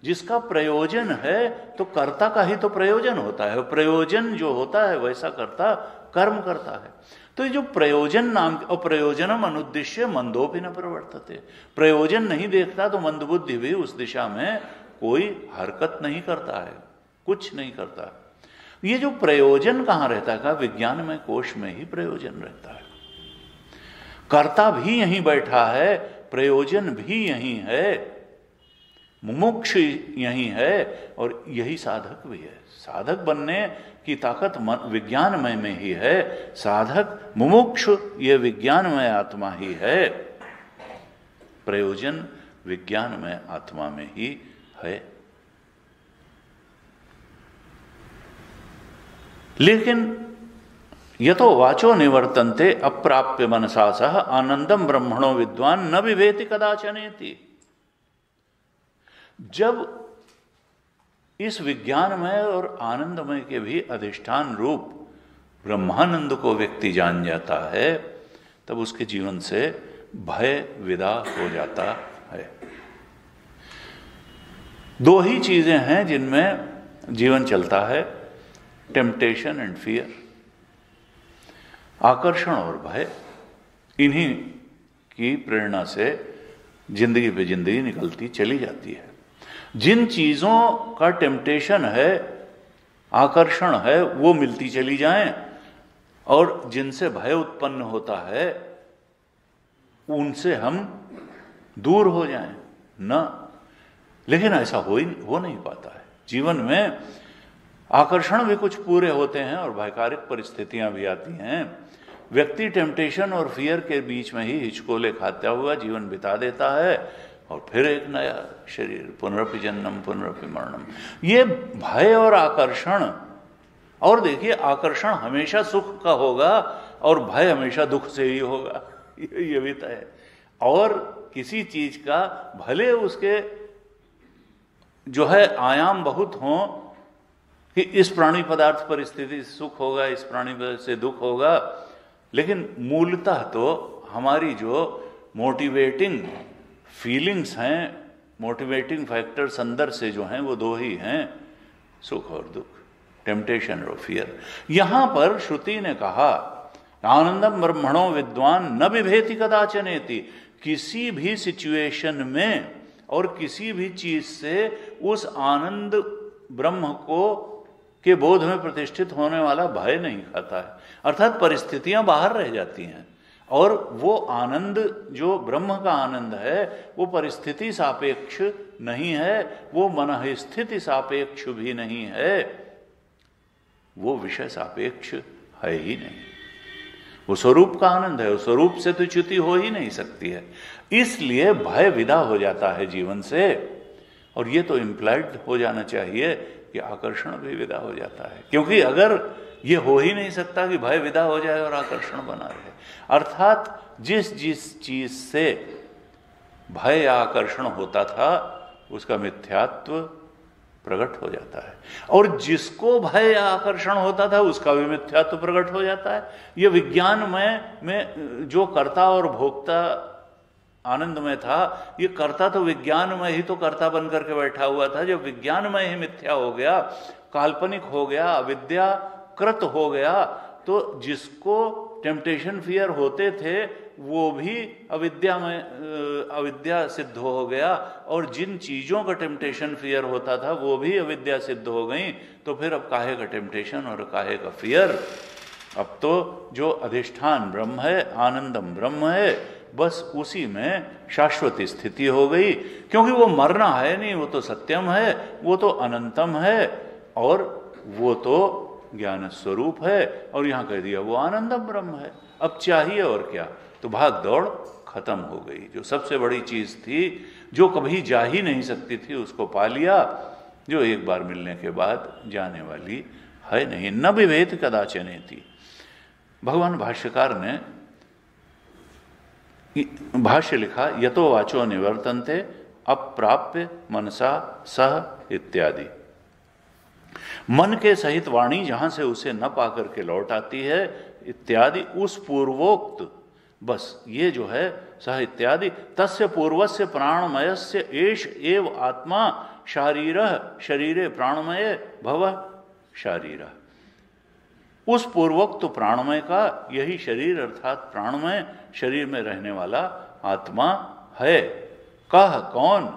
[SPEAKER 1] जिसका प्रयोजन है तो कर्ता का ही तो प्रयोजन होता है, प्रयोजन जो होता है वैसा कर्ता कर्म करता है। तो ये जो प्रयोजन नाम, और प्रयोजनम अनुद्देश्य मंदोपि न प्रवर्तते, प्रयोजन नहीं देखता तो मंदबुद्धि भी उस दिशा में कोई हरकत नहीं करता है, कुछ नहीं करता। ये जो प्रयोजन कहां रहता है? विज्ञान में कोश में ही प्रयोजन रहता है। कर्ता भी यहीं बैठा है, प्रयोजन भी यहीं है, मुमुक्ष यहीं है, और यही साधक भी है। साधक बनने की ताकत विज्ञानमय में ही है। साधक मुमुक्ष ये विज्ञानमय आत्मा ही है, प्रयोजन विज्ञानमय आत्मा में ही है। लेकिन यतो वाचो निवर्तन्ते अप्राप्य मनसा सह आनंदम ब्रह्मणो विद्वान न विभेति कदाचनेति। जब इस विज्ञानमय और आनंदमय के भी अधिष्ठान रूप ब्रह्मानंद को व्यक्ति जान जाता है, तब उसके जीवन से भय विदा हो जाता है। दो ही चीजें हैं जिनमें जीवन चलता है, टेम्पटेशन एंड फियर, आकर्षण और भय। इन्हीं की प्रेरणा से जिंदगी पे जिंदगी निकलती चली जाती है। जिन चीजों का टेम्पटेशन है, आकर्षण है, वो मिलती चली जाएं, और जिनसे भय उत्पन्न होता है उनसे हम दूर हो जाएं ना। लेकिन ऐसा हो नहीं पाता है। जीवन में आकर्षण भी कुछ पूरे होते हैं और भयकारक परिस्थितियां भी आती हैं। व्यक्ति टेम्पटेशन और फियर के बीच में ही हिचकोले खाता हुआ जीवन बिता देता है, और फिर एक नया शरीर, पुनरपि जन्म पुनरपि मरणम। ये भय और आकर्षण, और देखिए आकर्षण हमेशा सुख का होगा और भय हमेशा दुख से ही होगा, ये भी तय है। और किसी चीज का भले उसके जो है आयाम बहुत हों, कि इस प्राणी पदार्थ परिस्थिति से सुख होगा, इस प्राणी से दुख होगा, लेकिन मूलतः तो हमारी जो मोटिवेटिंग फीलिंग्स हैं, मोटिवेटिंग फैक्टर्स अंदर से जो हैं वो दो ही हैं, सुख और दुख, टेम्पटेशन और फियर। यहां पर श्रुति ने कहा आनंदम ब्रह्मणो विद्वान न विभेति कदाचनेति। किसी भी सिचुएशन में और किसी भी चीज से उस आनंद ब्रह्म को के बोध में प्रतिष्ठित होने वाला भय नहीं खाता है। अर्थात परिस्थितियां बाहर रह जाती हैं, और वो आनंद जो ब्रह्म का आनंद है वो परिस्थिति सापेक्ष नहीं है, वो मन स्थिति सापेक्ष भी नहीं है, वो विषय सापेक्ष है ही नहीं। वो स्वरूप का आनंद है, वो स्वरूप से तो च्युति हो ही नहीं सकती है। इसलिए भय विदा हो जाता है जीवन से, और ये तो इम्प्लाइड हो जाना चाहिए कि आकर्षण भी विदा हो जाता है। क्योंकि अगर ये हो ही नहीं सकता कि भय विदा हो जाए और आकर्षण बना रहे। अर्थात जिस चीज से भय या आकर्षण होता था उसका मिथ्यात्व प्रकट हो जाता है, और जिसको भय या आकर्षण होता था उसका भी मिथ्यात्व प्रकट हो जाता है। ये विज्ञान में जो कर्ता और भोक्ता आनंद में था, ये कर्ता तो विज्ञान में ही तो कर्ता बन करके बैठा हुआ था। जब विज्ञान में ही मिथ्या हो गया, काल्पनिक हो गया, अविद्याकृत हो गया, तो जिसको टेम्पटेशन फियर होते थे वो भी अविद्या सिद्ध हो गया, और जिन चीजों का टेम्पटेशन फियर होता था वो भी अविद्या सिद्ध हो गई। तो फिर अब काहे का टेम्पटेशन और काहे का फियर? अब तो जो अधिष्ठान ब्रह्म है, आनंदम ब्रह्म है, बस उसी में शाश्वत स्थिति हो गई, क्योंकि वो मरना है नहीं, वो तो सत्यम है, वो तो अनंतम है, और वो तो ज्ञान स्वरूप है, और यहां कह दिया वो आनंदम ब्रह्म है। अब चाहिए और क्या? तो भाग दौड़ खत्म हो गई। जो सबसे बड़ी चीज थी, जो कभी जा ही नहीं सकती थी, उसको पा लिया, जो एक बार मिलने के बाद जाने वाली है नहीं। न विभेद कदाचन थी। भगवान भाष्यकार ने भाष्य लिखा, यतो वाचो निवर्तन्ते अप्राप्य मनसा सह इत्यादि। मन के सहित वाणी जहां से उसे न पाकर के लौट आती है, इत्यादि उस पूर्वोक्त, बस ये जो है सह इत्यादि, तस्य पूर्वस्य प्राणमयस्य एष एव आत्मा शारीरः शरीरे प्राणमय भव शारीरः। उस पूर्वोक्त प्राणमय का यही शरीर अर्थात प्राणमय शरीर में रहने वाला आत्मा है। कह कौन?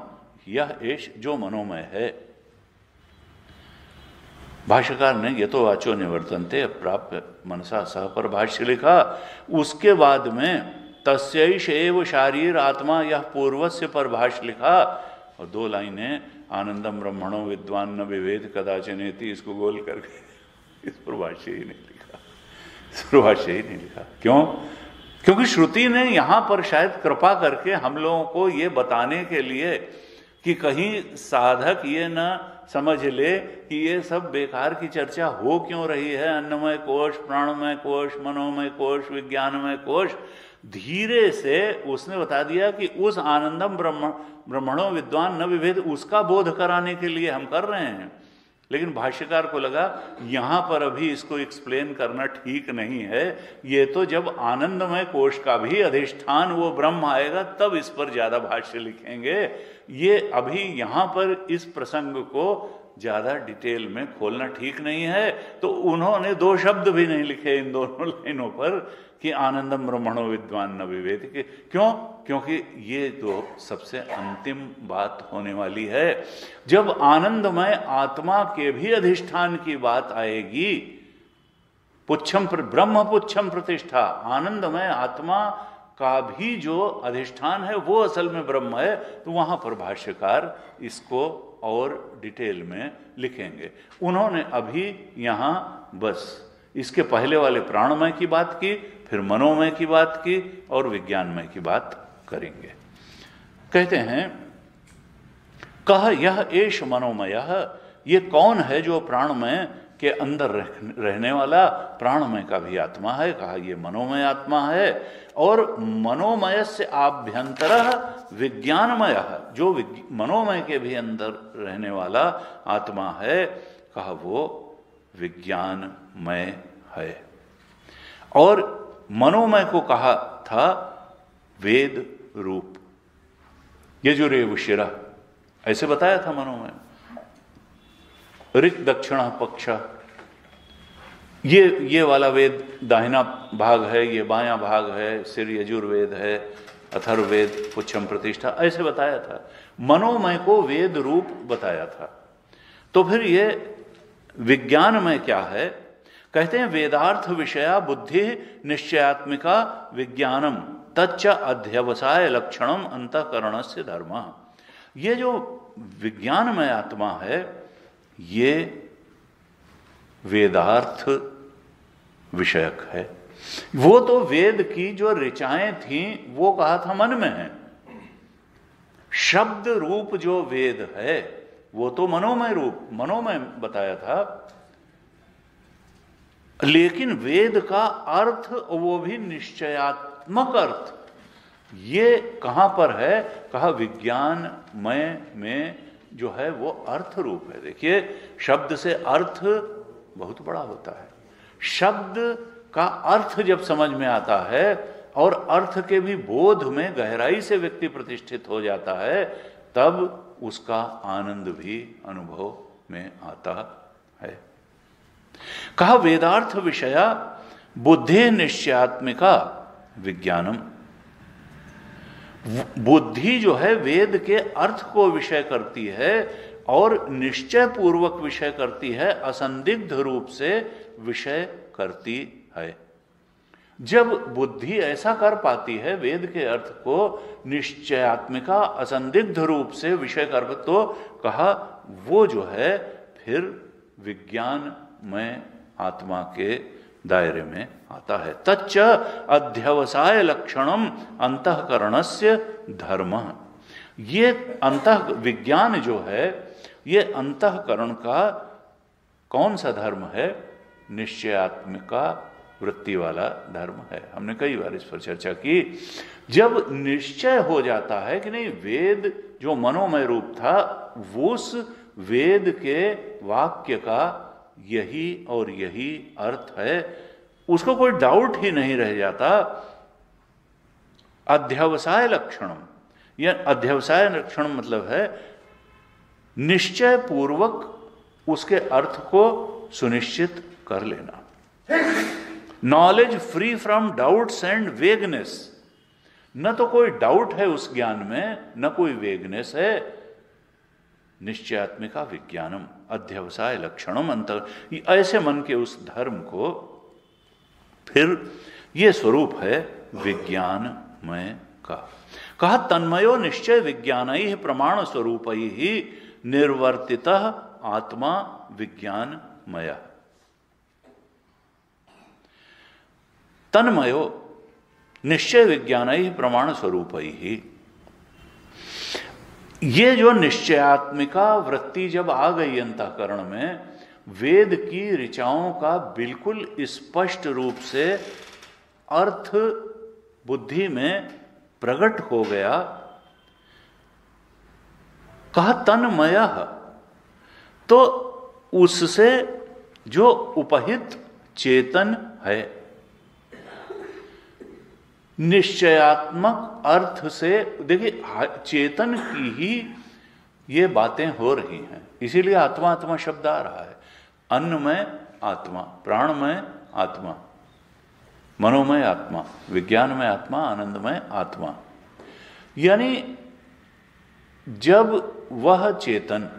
[SPEAKER 1] यह एष जो मनोमय है। भाष्यकार ने यतो वाचो निवर्तन्ते अप्राप्य मनसा सह पर भाष्य लिखा। उसके बाद में तस्यैष एव शारीर आत्मा, यह पूर्वस्य पर भाष्य लिखा, और 2 लाइनें आनंदम ब्रह्मणो विद्वान न विभेद कदाचनेति, इसको गोल करके इस पर भाष्य ही नहीं लिखा, इस पर भाष्य ही नहीं लिखा। क्यों? क्योंकि श्रुति ने यहां पर शायद कृपा करके हम लोगों को ये बताने के लिए कि कहीं साधक ये न समझ ले कि ये सब बेकार की चर्चा हो क्यों रही है। अन्नमय कोश, प्राणमय कोश, मनोमय कोश, विज्ञानमय कोश, धीरे से उसने बता दिया कि उस आनंदम ब्रह्मणो विद्वान न विभेद, उसका बोध कराने के लिए हम कर रहे हैं। लेकिन भाष्यकार को लगा यहां पर अभी इसको एक्सप्लेन करना ठीक नहीं है, ये तो जब आनंदमय कोश का भी अधिष्ठान वो ब्रह्म आएगा तब इस पर ज्यादा भाष्य लिखेंगे। ये अभी यहां पर इस प्रसंग को ज्यादा डिटेल में खोलना ठीक नहीं है। तो उन्होंने 2 शब्द भी नहीं लिखे इन दोनों लाइनों पर कि आनंदम ब्रह्मणो विद्वान न विभेद के। क्यों? क्योंकि ये तो सबसे अंतिम बात होने वाली है। जब आनंदमय आत्मा के भी अधिष्ठान की बात आएगी, पुच्छम ब्रह्म पुच्छम प्रतिष्ठा, आनंदमय आत्मा का भी जो अधिष्ठान है वो असल में ब्रह्म है, तो वहां पर भाष्यकार इसको और डिटेल में लिखेंगे। उन्होंने अभी यहां बस इसके पहले वाले प्राणमय की बात की, फिर मनोमय की बात की, और विज्ञानमय की बात करेंगे। कहते हैं कह यह एष मनोमय, ये कौन है जो प्राणमय के अंदर रहने वाला, प्राणमय का भी आत्मा है। कहा ये मनोमय आत्मा है, और मनोमय से आभ्यंतर विज्ञानमय, जो मनोमय के भी अंदर रहने वाला आत्मा है, कहा वो विज्ञानमय है। और मनोमय को कहा था वेद रूप, यजुरेव शिरः, ऐसे बताया था मनोमय। ऋक् दक्षिण पक्ष, ये वाला वेद दाहिना भाग है, ये बायां भाग है, सिर यजुर्वेद है, अथर्ववेद पुच्छम प्रतिष्ठा, ऐसे बताया था। मनोमय को वेद रूप बताया था। तो फिर ये विज्ञानमय क्या है? कहते हैं वेदार्थ विषया बुद्धि निश्चयात्मिका विज्ञानम तच्च अध्यवसाय लक्षणम अंतःकरणस्य धर्म। ये जो विज्ञानमय आत्मा है ये वेदार्थ विषयक है। वो तो वेद की जो ऋचाएं थीं वो कहा था मन में है। शब्द रूप जो वेद है वो तो मनोमय रूप, मनोमय बताया था। लेकिन वेद का अर्थ वो भी निश्चयात्मक अर्थ, ये कहां पर है? कहा विज्ञानमय में जो है वो अर्थ रूप है। देखिए, शब्द से अर्थ बहुत बड़ा होता है। शब्द का अर्थ जब समझ में आता है और अर्थ के भी बोध में गहराई से व्यक्ति प्रतिष्ठित हो जाता है, तब उसका आनंद भी अनुभव में आता है। कहा वेदार्थ विषया बुद्धि निश्चयात्मिका विज्ञानम। बुद्धि जो है वेद के अर्थ को विषय करती है और निश्चय पूर्वक विषय करती है, असंदिग्ध रूप से विषय करती है। जब बुद्धि ऐसा कर पाती है, वेद के अर्थ को निश्चयात्मिका असंदिग्ध रूप से विषय कर, तो कहा वो जो है फिर विज्ञानमय आत्मा के दायरे में आता है। तच्च अध्यवसाय लक्षणम अंतःकरणस्य धर्म। ये विज्ञान जो है ये अंतःकरण का कौन सा धर्म है? निश्चयात्मिका वृत्ति वाला धर्म है। हमने कई बार इस पर चर्चा की। जब निश्चय हो जाता है कि नहीं, वेद जो मनोमय रूप था वो उस वेद के वाक्य का यही और यही अर्थ है, उसको कोई डाउट ही नहीं रह जाता। अध्यवसाय लक्षणम, यह अध्यवसाय लक्षण मतलब है निश्चय पूर्वक उसके अर्थ को सुनिश्चित कर लेना। Knowledge free from doubts and vagueness. न तो कोई डाउट है उस ज्ञान में, न कोई वेगनेस है। निश्चयात्मिका विज्ञानम अध्यवसाय लक्षणम अंतर, ऐसे मन के उस धर्म को फिर ये स्वरूप है विज्ञानमय का। कहा तन्मयो निश्चय विज्ञान ही प्रमाण स्वरूप ही निर्वर्तित आत्मा विज्ञानमय। तन्मयो निश्चय विज्ञान ही प्रमाण स्वरूप ही, ये जो निश्चयात्मिका वृत्ति जब आ गई अंतःकरण में, वेद की ऋचाओं का बिल्कुल स्पष्ट रूप से अर्थ बुद्धि में प्रकट हो गया। कहा तन्मय, तो उससे जो उपहित चेतन है, निश्चयात्मक अर्थ से, देखिए चेतन की ही ये बातें हो रही हैं, इसीलिए आत्मा आत्मा शब्द आ रहा है। अन्नमय आत्मा, प्राणमय आत्मा, मनोमय आत्मा, विज्ञानमय आत्मा, आनंदमय आत्मा। यानी जब वह चेतन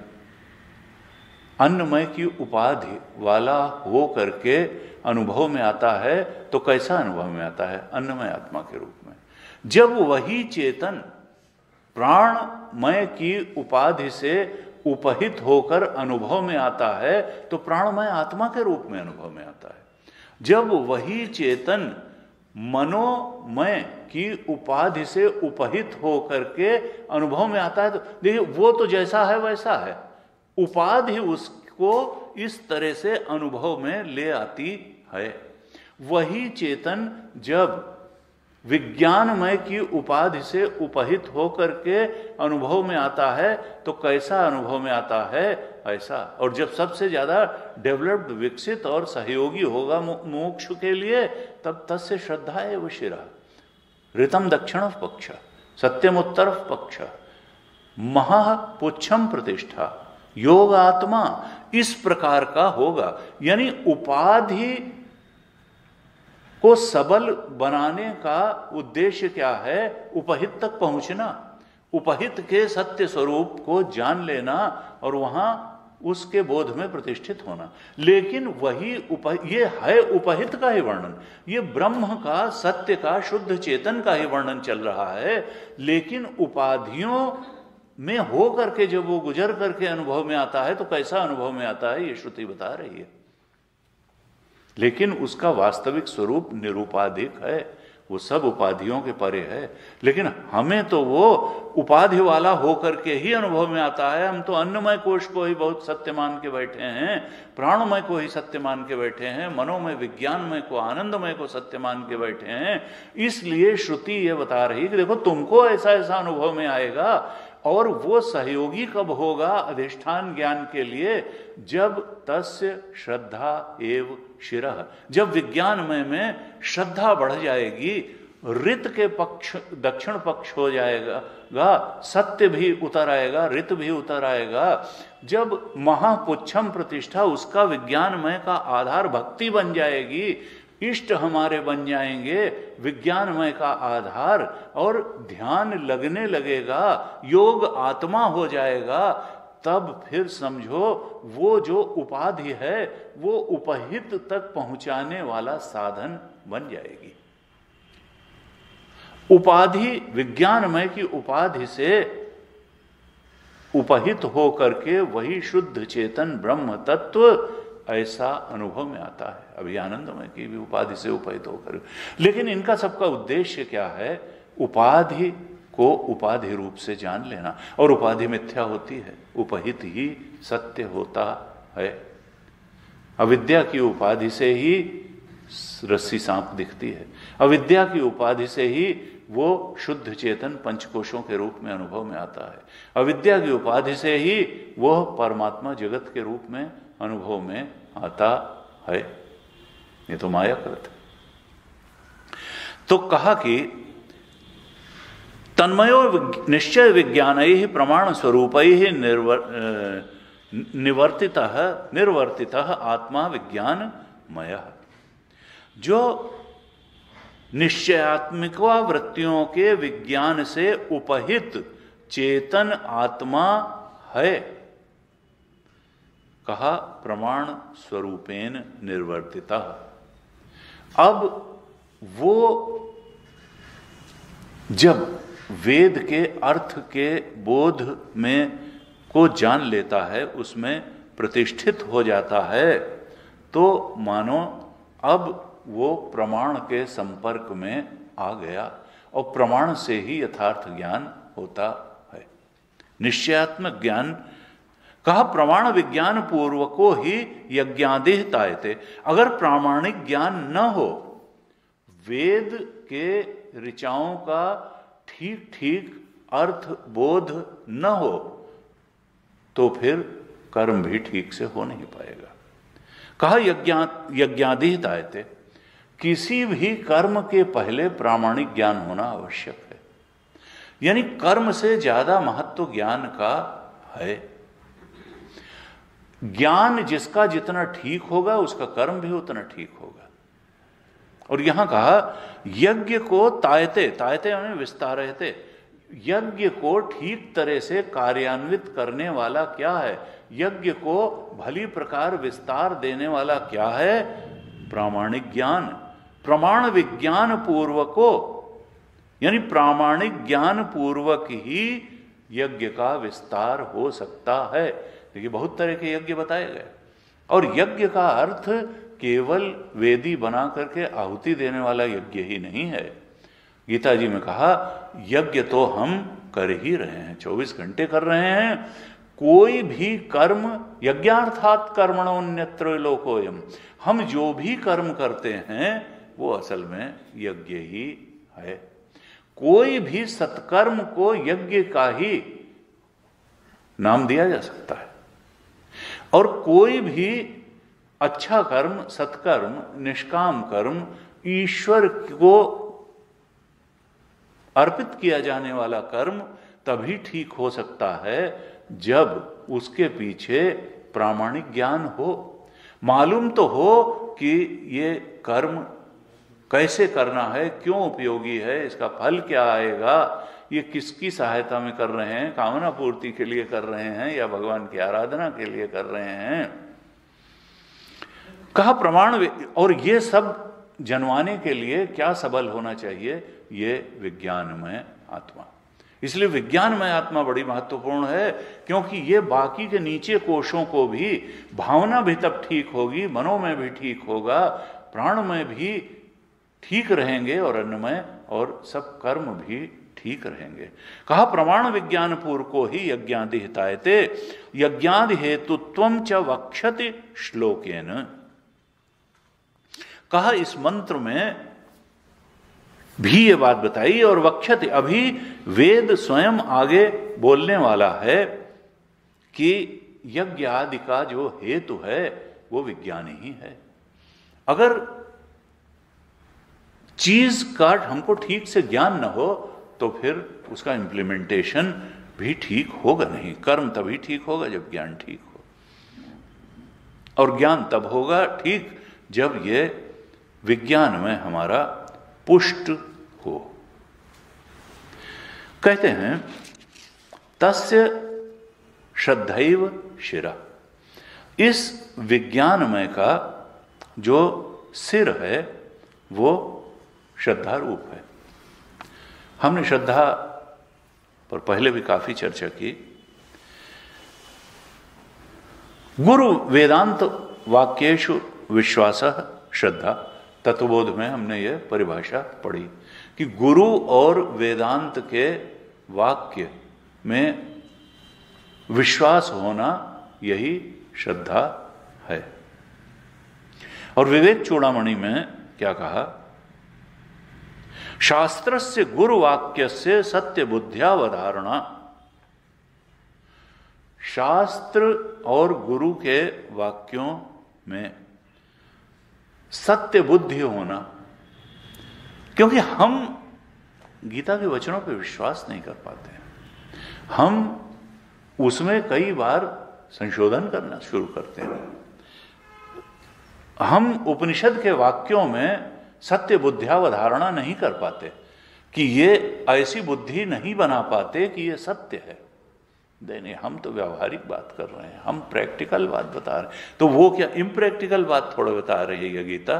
[SPEAKER 1] अन्नमय की उपाधि वाला हो करके अनुभव में आता है, तो कैसा अनुभव में आता है? अन्नमय आत्मा के रूप में। जब वही चेतन प्राणमय की उपाधि से उपहित होकर अनुभव में आता है, तो प्राणमय आत्मा के रूप में अनुभव में आता है। जब वही चेतन मनोमय की उपाधि से उपहित होकर के अनुभव में आता है, तो देखिए वो तो जैसा है वैसा है, उपाधि उसको इस तरह से अनुभव में ले आती है। वही चेतन जब विज्ञानमय की उपाधि से उपहित होकर के अनुभव में आता है, तो कैसा अनुभव में आता है? ऐसा। और जब सबसे ज्यादा डेवलप्ड, विकसित और सहयोगी होगा मोक्ष के लिए, तब तस्य श्रद्धा एव शिरा ऋतम दक्षिण पक्ष सत्यम उत्तर पक्ष महापुच्छम प्रतिष्ठा योग आत्मा, इस प्रकार का होगा। यानी उपाधि को सबल बनाने का उद्देश्य क्या है? उपहित तक पहुंचना, उपहित के सत्य स्वरूप को जान लेना और वहां उसके बोध में प्रतिष्ठित होना। लेकिन वही ये है उपहित का ही वर्णन, ये ब्रह्म का, सत्य का, शुद्ध चेतन का ही वर्णन चल रहा है। लेकिन उपाधियों में हो करके जब वो गुजर करके अनुभव में आता है, तो कैसा अनुभव में आता है ये श्रुति बता रही है। लेकिन उसका वास्तविक स्वरूप निरूपाधिक है, वो सब उपाधियों के परे है। लेकिन हमें तो वो उपाधि वाला होकर के ही अनुभव में आता है। हम तो अन्नमय कोश को ही बहुत सत्य मान के बैठे हैं, प्राणमय को ही सत्य मान के बैठे हैं, मनोमय विज्ञानमय को आनंदमय को सत्य मान के बैठे हैं। इसलिए श्रुति ये बता रही कि देखो तुमको ऐसा ऐसा अनुभव में आएगा। और वो सहयोगी कब होगा अधिष्ठान ज्ञान के लिए? जब तस्य श्रद्धा एव शिरः, जब विज्ञानमय में श्रद्धा बढ़ जाएगी, रित के पक्ष दक्षिण पक्ष हो जाएगा, सत्य भी उतर आएगा, रित भी उतर आएगा। जब महापुच्छम प्रतिष्ठा उसका विज्ञानमय का आधार भक्ति बन जाएगी, इष्ट हमारे बन जाएंगे विज्ञानमय का आधार, और ध्यान लगने लगेगा, योग आत्मा हो जाएगा, तब फिर समझो वो जो उपाधि है वो उपहित तक पहुंचाने वाला साधन बन जाएगी। उपाधि विज्ञानमय की उपाधि से उपहित हो करके वही शुद्ध चेतन ब्रह्म तत्व ऐसा अनुभव में आता है। अभी आनंदमय की भी उपाधि से उपहित होकर, लेकिन इनका सबका उद्देश्य क्या है? उपाधि को उपाधि रूप से जान लेना। और उपाधि मिथ्या होती है, उपहित ही सत्य होता है। अविद्या की उपाधि से ही रस्सी सांप दिखती है, अविद्या की उपाधि से ही वो शुद्ध चेतन पंचकोशों के रूप में अनुभव में आता है, अविद्या की उपाधि से ही वह परमात्मा जगत के रूप में अनुभव में आता है। ये तो माया कृत है। तो कहा कि तन्मयो निश्चय विज्ञान ही प्रमाण स्वरूप ही निर्वर्तित आत्मा विज्ञानमय। जो निश्चयात्मिका वृत्तियों के विज्ञान से उपहित चेतन आत्मा है, कहा प्रमाण स्वरूपेण निर्वर्तिता। अब वो जब वेद के अर्थ के बोध में को जान लेता है, उसमें प्रतिष्ठित हो जाता है, तो मानो अब वो प्रमाण के संपर्क में आ गया और प्रमाण से ही यथार्थ ज्ञान होता है। निश्चयात्मक ज्ञान कहा प्रमाण विज्ञान पूर्वको ही यज्ञादेह तायते। अगर प्रामाणिक ज्ञान न हो, वेद के ऋचाओं का ठीक ठीक अर्थ बोध न हो, तो फिर कर्म भी ठीक से हो नहीं पाएगा। कहा यज्ञादेह तायते, किसी भी कर्म के पहले प्रामाणिक ज्ञान होना आवश्यक है। यानी कर्म से ज्यादा महत्व ज्ञान का है। ज्ञान जिसका जितना ठीक होगा उसका कर्म भी उतना ठीक होगा। और यहां कहा यज्ञ को तायते, तायते यानी विस्तारयते, यज्ञ को ठीक तरह से कार्यान्वित करने वाला क्या है, यज्ञ को भली प्रकार विस्तार देने वाला क्या है? प्रामाणिक ज्ञान। प्रमाण विज्ञान पूर्वको, यानी प्रामाणिक ज्ञान पूर्वक ही यज्ञ का विस्तार हो सकता है। देखिए बहुत तरह के यज्ञ बताए गए, और यज्ञ का अर्थ केवल वेदी बना करके आहुति देने वाला यज्ञ ही नहीं है। गीता जी में कहा यज्ञ तो हम कर ही रहे हैं, 24 घंटे कर रहे हैं। कोई भी कर्म यज्ञार्थात कर्मणोन्यत्र लोकोयम, हम जो भी कर्म करते हैं वो असल में यज्ञ ही है। कोई भी सत्कर्म को यज्ञ का ही नाम दिया जा सकता है, और कोई भी अच्छा कर्म, सत्कर्म, निष्काम कर्म ईश्वर को अर्पित किया जाने वाला कर्म तभी ठीक हो सकता है जब उसके पीछे प्रामाणिक ज्ञान हो। मालूम तो हो कि ये कर्म कैसे करना है, क्यों उपयोगी है, इसका फल क्या आएगा, ये किसकी सहायता में कर रहे हैं, कामना पूर्ति के लिए कर रहे हैं या भगवान की आराधना के लिए कर रहे हैं। कहा प्रमाण, और ये सब जनवाने के लिए क्या सबल होना चाहिए? ये विज्ञानमय आत्मा। इसलिए विज्ञानमय आत्मा बड़ी महत्वपूर्ण है, क्योंकि ये बाकी के नीचे कोशों को भी, भावना भी तब ठीक होगी, मनों में भी ठीक होगा, प्राण में भी ठीक रहेंगे और अन्नमय और सब कर्म भी ठीक रहेंगे। कहा प्रमाण विज्ञान पूर्वको ही यज्ञादि हितायते यज्ञादि हेतुत्वम च वक्षति श्लोकेन। कहा इस मंत्र में भी ये बात बताई और वक्षति, अभी वेद स्वयं आगे बोलने वाला है कि यज्ञ आदि का जो हेतु है वो विज्ञान ही है। अगर चीज का हमको ठीक से ज्ञान न हो तो फिर उसका इंप्लीमेंटेशन भी ठीक होगा नहीं। कर्म तभी ठीक होगा जब ज्ञान ठीक हो, और ज्ञान तब होगा ठीक जब ये विज्ञान में हमारा पुष्ट हो। कहते हैं तस्य श्रद्धैव शिरा, इस विज्ञानमय का जो सिर है वो श्रद्धा रूप है। हमने श्रद्धा पर पहले भी काफी चर्चा की। गुरु वेदांत वाक्येषु विश्वासः श्रद्धा, तत्वबोध में हमने ये परिभाषा पढ़ी कि गुरु और वेदांत के वाक्य में विश्वास होना यही श्रद्धा है। और विवेक चूड़ामणि में क्या कहा? शास्त्रस्य गुरुवाक्यस्य सत्य बुद्ध्यावधारणा, शास्त्र और गुरु के वाक्यों में सत्य बुद्धि होना, क्योंकि हम गीता के वचनों पर विश्वास नहीं कर पाते, हम उसमें कई बार संशोधन करना शुरू करते हैं। हम उपनिषद के वाक्यों में सत्य बुद्ध्यावधारणा नहीं कर पाते कि ये ऐसी बुद्धि नहीं बना पाते कि ये सत्य है। नहीं, हम तो व्यावहारिक बात कर रहे हैं, हम प्रैक्टिकल बात बता रहे हैं, तो वो क्या इम्प्रैक्टिकल बात थोड़ा बता रही है ये गीता?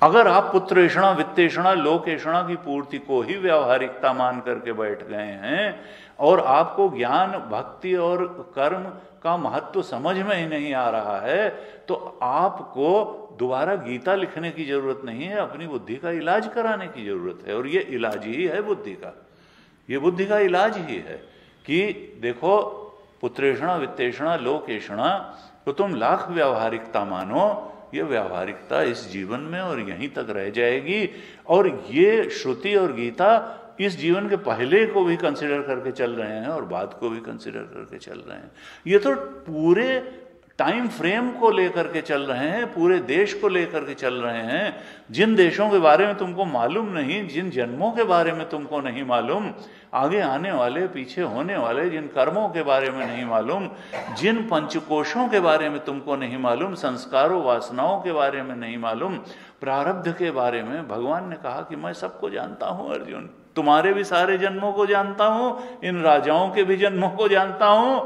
[SPEAKER 1] अगर आप पुत्रेषणा वित्तेषणा लोकेषणा की पूर्ति को ही व्यावहारिकता मान करके बैठ गए हैं और आपको ज्ञान भक्ति और कर्म का महत्व समझ में ही नहीं आ रहा है, तो आपको दोबारा गीता लिखने की जरूरत नहीं है, अपनी बुद्धि का इलाज कराने की जरूरत है। और ये इलाज ही है बुद्धि का, ये बुद्धि का इलाज ही है कि देखो पुत्रेषणा वित्तेषणा लोकेषणा, तो तुम लाख व्यावहारिकता मानो, ये व्यावहारिकता इस जीवन में और यहीं तक रह जाएगी। और ये श्रुति और गीता इस जीवन के पहले को भी कंसिडर करके चल रहे हैं और बाद को भी कंसिडर करके चल रहे हैं। ये तो पूरे टाइम फ्रेम को लेकर के चल रहे हैं, पूरे देश को लेकर के चल रहे हैं। जिन देशों के बारे में तुमको मालूम नहीं, जिन जन्मों के बारे में तुमको नहीं मालूम, आगे आने वाले पीछे होने वाले जिन कर्मों के बारे में नहीं मालूम, जिन पंचकोशों के बारे में तुमको नहीं मालूम, संस्कारों वासनाओं के बारे में नहीं मालूम, प्रारब्ध के बारे में भगवान ने कहा कि मैं सबको जानता हूं अर्जुन, तुम्हारे भी सारे जन्मों को जानता हूं, इन राजाओं के भी जन्मों को जानता हूं,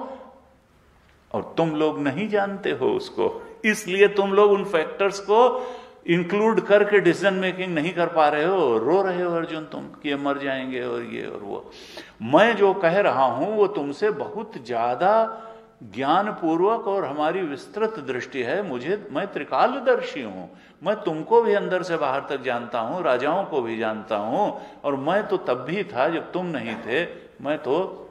[SPEAKER 1] और तुम लोग नहीं जानते हो उसको, इसलिए तुम लोग उन फैक्टर्स को इंक्लूड करके डिसीजन मेकिंग नहीं कर पा रहे हो, रो रहे हो अर्जुन तुम कि ये मर जाएंगे और ये और वो। मैं जो कह रहा हूं वो तुमसे बहुत ज्यादा ज्ञान पूर्वक और हमारी विस्तृत दृष्टि है। मैं त्रिकालदर्शी हूं, मैं तुमको भी अंदर से बाहर तक जानता हूं, राजाओं को भी जानता हूं, और मैं तो तब भी था जब तुम नहीं थे। मैं तो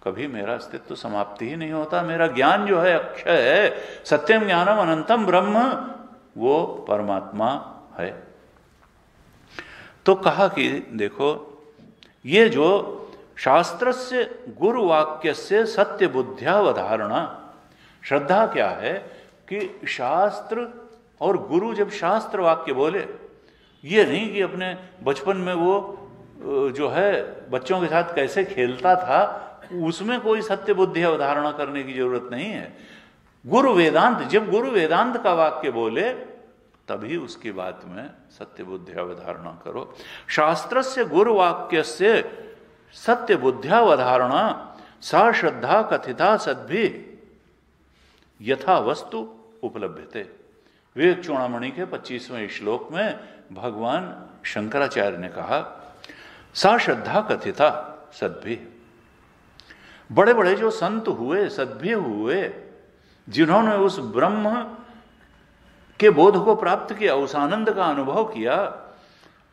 [SPEAKER 1] कभी, मेरा अस्तित्व समाप्ति ही नहीं होता, मेरा ज्ञान जो है अक्षय है, सत्यम ज्ञानम अनंतम ब्रह्म, वो परमात्मा है। तो कहा कि देखो ये जो शास्त्र से गुरु वाक्य से सत्य बुद्ध्यावधारणा, श्रद्धा क्या है कि शास्त्र और गुरु जब शास्त्र वाक्य बोले, ये नहीं कि अपने बचपन में वो जो है बच्चों के साथ कैसे खेलता था, उसमें कोई सत्य बुद्धि अवधारणा करने की जरूरत नहीं है। गुरु वेदांत, जब गुरु वेदांत का वाक्य बोले तभी उसकी बात में सत्य बुद्धि अवधारणा करो। शास्त्र से गुरु वाक्य से सत्य बुद्ध्यावधारणा सा श्रद्धा कथिता सद्भि यथा वस्तु उपलब्धते। विवेक चूड़ामणि के 25वें श्लोक में भगवान शंकराचार्य ने कहा सा श्रद्धा कथिता सद्भि। बड़े बड़े जो संत हुए, सद्भि हुए, जिन्होंने उस ब्रह्म के बोध को प्राप्त किया, उस आनंद का अनुभव किया।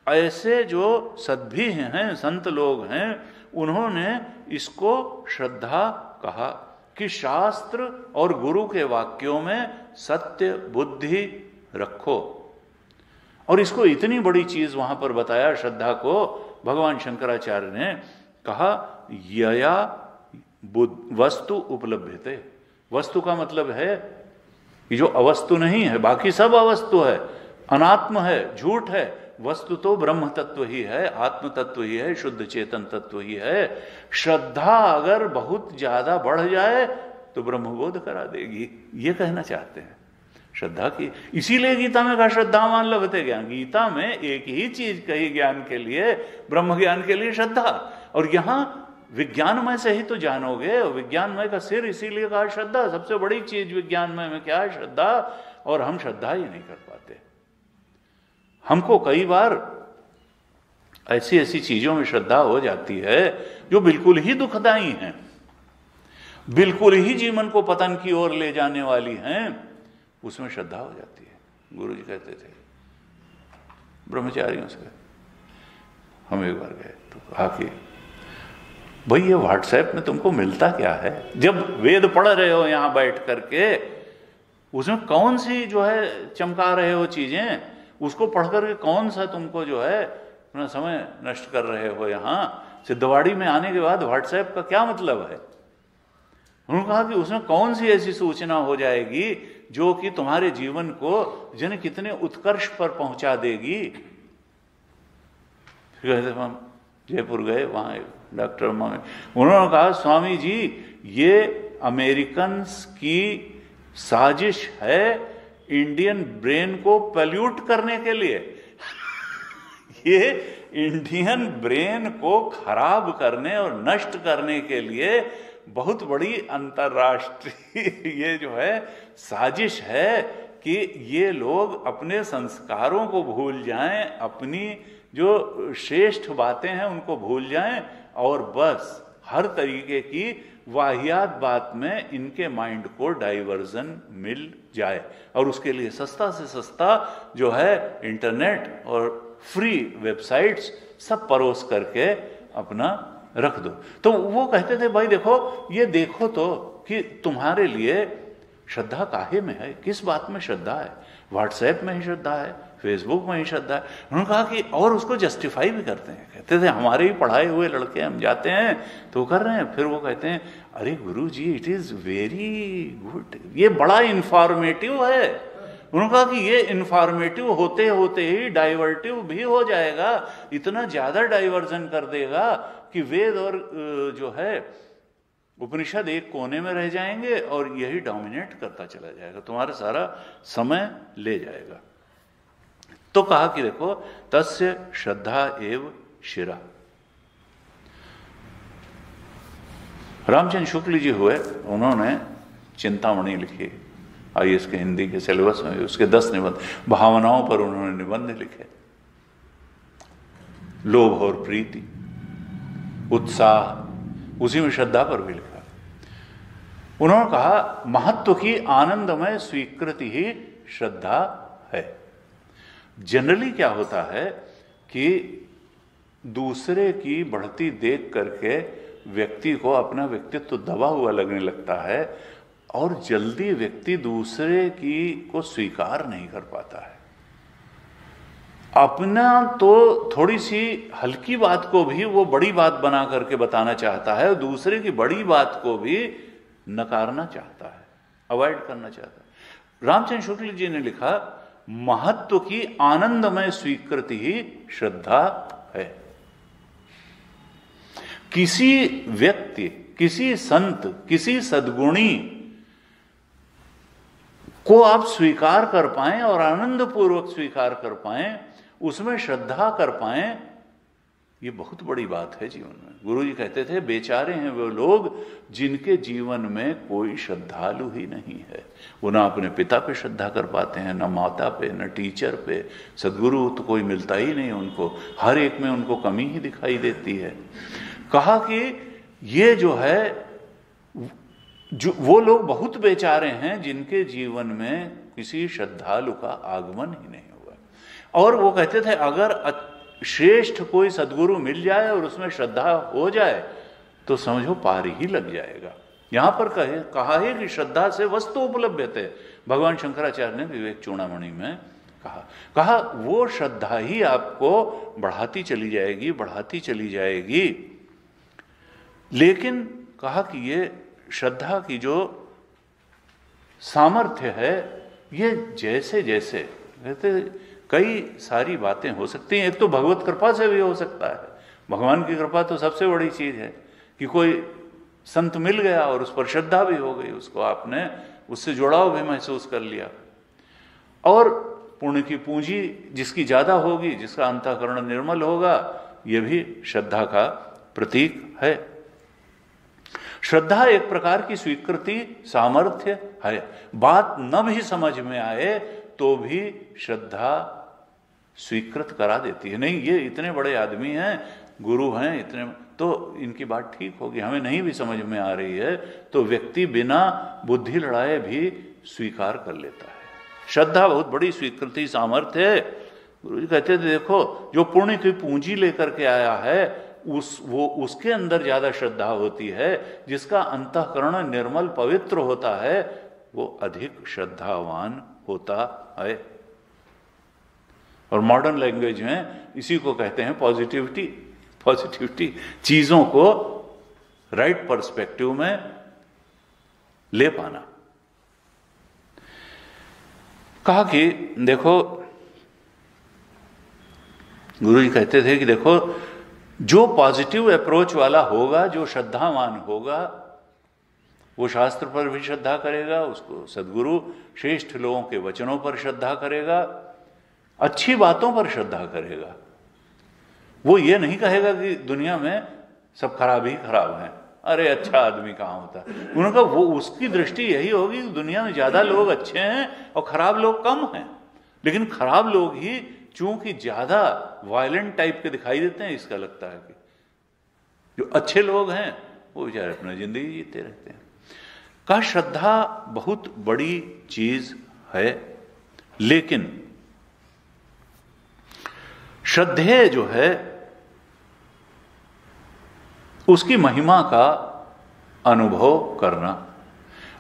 [SPEAKER 1] ऐसे जो सद्भी हैं, संत लोग हैं, उन्होंने इसको श्रद्धा कहा कि शास्त्र और गुरु के वाक्यों में सत्य बुद्धि रखो। और इसको इतनी बड़ी चीज वहां पर बताया श्रद्धा को, भगवान शंकराचार्य ने कहा यया वस्तु उपलब्धते। वस्तु का मतलब है कि जो अवस्तु नहीं है, बाकी सब अवस्तु है, अनात्म है, झूठ है। वस्तु तो ब्रह्म तत्व ही है, आत्म तत्व ही है, शुद्ध चेतन तत्व ही है। श्रद्धा अगर बहुत ज्यादा बढ़ जाए तो ब्रह्मबोध करा देगी, ये कहना चाहते हैं श्रद्धा की। इसीलिए गीता में कहा श्रद्धावान लभते ज्ञान। गीता में एक ही चीज कही ज्ञान के लिए, ब्रह्म ज्ञान के लिए श्रद्धा। और यहां विज्ञानमय से ही तो जानोगे, और विज्ञानमय का सिर इसीलिए कहा श्रद्धा। सबसे बड़ी चीज विज्ञानमय में क्या है? श्रद्धा। और हम श्रद्धा ही नहीं कर पाते। हमको कई बार ऐसी ऐसी चीजों में श्रद्धा हो जाती है जो बिल्कुल ही दुखदाई हैं, बिल्कुल ही जीवन को पतन की ओर ले जाने वाली हैं, उसमें श्रद्धा हो जाती है। गुरु जी कहते थे ब्रह्मचारियों से, हम एक बार गए तो कहा कि भाई ये व्हाट्सएप में तुमको मिलता क्या है? जब वेद पढ़ रहे हो यहां बैठ करके, उसमें कौन सी जो है चमका रहे हो चीजें, उसको पढ़ करके कौन सा तुमको जो है अपना समय नष्ट कर रहे हो? यहां सिद्धवाड़ी में आने के बाद व्हाट्सएप का क्या मतलब है? उन्होंने कहा कि उसमें कौन सी ऐसी सूचना हो जाएगी जो कि तुम्हारे जीवन को जन कितने उत्कर्ष पर पहुंचा देगी। फिर कहते हम जयपुर गए, वहां डॉक्टर उन्होंने कहा स्वामी जी ये अमेरिकन की साजिश है इंडियन ब्रेन को पल्यूट करने के लिए। ये इंडियन ब्रेन को खराब करने और नष्ट करने के लिए बहुत बड़ी अंतर्राष्ट्रीय ये जो है साजिश है कि ये लोग अपने संस्कारों को भूल जाएं, अपनी जो श्रेष्ठ बातें हैं उनको भूल जाएं, और बस हर तरीके की वाहियात बात में इनके माइंड को डाइवर्जन मिल जाए। और उसके लिए सस्ता से सस्ता जो है इंटरनेट और फ्री वेबसाइट्स सब परोस करके अपना रख दो। तो वो कहते थे भाई देखो, ये देखो तो कि तुम्हारे लिए श्रद्धा काहे में है, किस बात में श्रद्धा है? व्हाट्सएप में ही श्रद्धा है, फेसबुक में ही श्रद्धा है। उन्होंने कहा कि और उसको जस्टिफाई भी करते हैं। कहते थे हमारे ही पढ़ाए हुए लड़के हम जाते हैं तो कर रहे हैं, फिर वो कहते हैं अरे गुरु जी इट इज वेरी गुड, ये बड़ा इंफॉर्मेटिव है। उन्होंने कहा कि ये इंफॉर्मेटिव होते होते ही डाइवर्टिव भी हो जाएगा, इतना ज्यादा डाइवर्जन कर देगा कि वेद और जो है उपनिषद एक कोने में रह जाएंगे और यही डोमिनेट करता चला जाएगा, तुम्हारा सारा समय ले जाएगा। तो कहा कि देखो तस्य श्रद्धा एव शिरा। रामचंद्र शुक्ल जी हुए, उन्होंने चिंतामणि लिखी, आईएएस के हिंदी के सिलेबस में उसके 10 निबंध, भावनाओं पर उन्होंने निबंध लिखे। लोभ और प्रीति, उत्साह, उसी में श्रद्धा पर भी लिखा। उन्होंने कहा महत्व की आनंदमय स्वीकृति ही श्रद्धा है। जनरली क्या होता है कि दूसरे की बढ़ती देख करके व्यक्ति को अपना व्यक्तित्व दबा हुआ लगने लगता है और जल्दी व्यक्ति दूसरे की को स्वीकार नहीं कर पाता है। अपना तो थोड़ी सी हल्की बात को भी वो बड़ी बात बना करके बताना चाहता है और दूसरे की बड़ी बात को भी नकारना चाहता है, अवॉइड करना चाहता है। रामचंद्र शुक्ल जी ने लिखा महत्व की आनंदमय स्वीकृति ही श्रद्धा है। किसी व्यक्ति, किसी संत, किसी सद्गुणी को आप स्वीकार कर पाएं और आनंद पूर्वक स्वीकार कर पाएं, उसमें श्रद्धा कर पाएं, ये बहुत बड़ी बात है जीवन में। गुरु जी कहते थे बेचारे हैं वो लोग जिनके जीवन में कोई श्रद्धालु ही नहीं है। वो ना अपने पिता पे श्रद्धा कर पाते हैं, ना माता पे, ना टीचर पे। सदगुरु तो कोई मिलता ही नहीं उनको, हर एक में उनको कमी ही दिखाई देती है। कहा कि ये जो है जो वो लोग बहुत बेचारे हैं जिनके जीवन में किसी श्रद्धालु का आगमन ही नहीं हुआ। और वो कहते थे अगर श्रेष्ठ कोई सद्गुरु मिल जाए और उसमें श्रद्धा हो जाए तो समझो पार ही लग जाएगा। यहां पर कहा है कि श्रद्धा से वस्तु उपलब्ध है। भगवान शंकराचार्य ने विवेक चूड़ामणि में कहा वो श्रद्धा ही आपको बढ़ाती चली जाएगी, बढ़ाती चली जाएगी। लेकिन कहा कि ये श्रद्धा की जो सामर्थ्य है, ये जैसे जैसे कहते कई सारी बातें हो सकती हैं। एक तो भगवत कृपा से भी हो सकता है। भगवान की कृपा तो सबसे बड़ी चीज है कि कोई संत मिल गया और उस पर श्रद्धा भी हो गई, उसको आपने उससे जुड़ाव भी महसूस कर लिया। और पुण्य की पूंजी जिसकी ज्यादा होगी, जिसका अंतःकरण निर्मल होगा, यह भी श्रद्धा का प्रतीक है। श्रद्धा एक प्रकार की स्वीकृति सामर्थ्य है। बात न भी समझ में आए तो भी श्रद्धा स्वीकृत करा देती है। नहीं, ये इतने बड़े आदमी हैं, गुरु हैं, इतने तो इनकी बात ठीक होगी। हमें नहीं भी समझ में आ रही है तो व्यक्ति बिना बुद्धि लड़ाए भी स्वीकार कर लेता है। श्रद्धा बहुत बड़ी स्वीकृति सामर्थ्य है। गुरु जी कहते थे देखो जो पुण्य की पूंजी लेकर के आया है उसके अंदर ज्यादा श्रद्धा होती है। जिसका अंतःकरण निर्मल पवित्र होता है वो अधिक श्रद्धावान होता है। और मॉडर्न लैंग्वेज में इसी को कहते हैं पॉजिटिविटी। पॉजिटिविटी चीजों को राइट पर्सपेक्टिव में ले पाना। कहा कि देखो गुरु जी कहते थे कि देखो जो पॉजिटिव अप्रोच वाला होगा, जो श्रद्धावान होगा, वो शास्त्र पर भी श्रद्धा करेगा, उसको सद्गुरु श्रेष्ठ लोगों के वचनों पर श्रद्धा करेगा, अच्छी बातों पर श्रद्धा करेगा। वो ये नहीं कहेगा कि दुनिया में सब खराब ही खराब हैं, अरे अच्छा आदमी कहाँ होता। उनका वो उसकी दृष्टि यही होगी कि दुनिया में ज्यादा लोग अच्छे हैं और खराब लोग कम हैं। लेकिन खराब लोग ही चूंकि ज्यादा वायलेंट टाइप के दिखाई देते हैं, इसका लगता है कि जो अच्छे लोग हैं वो बेचारे अपनी जिंदगी जीते रहते हैं। का श्रद्धा बहुत बड़ी चीज है, लेकिन श्रद्धेय जो है उसकी महिमा का अनुभव करना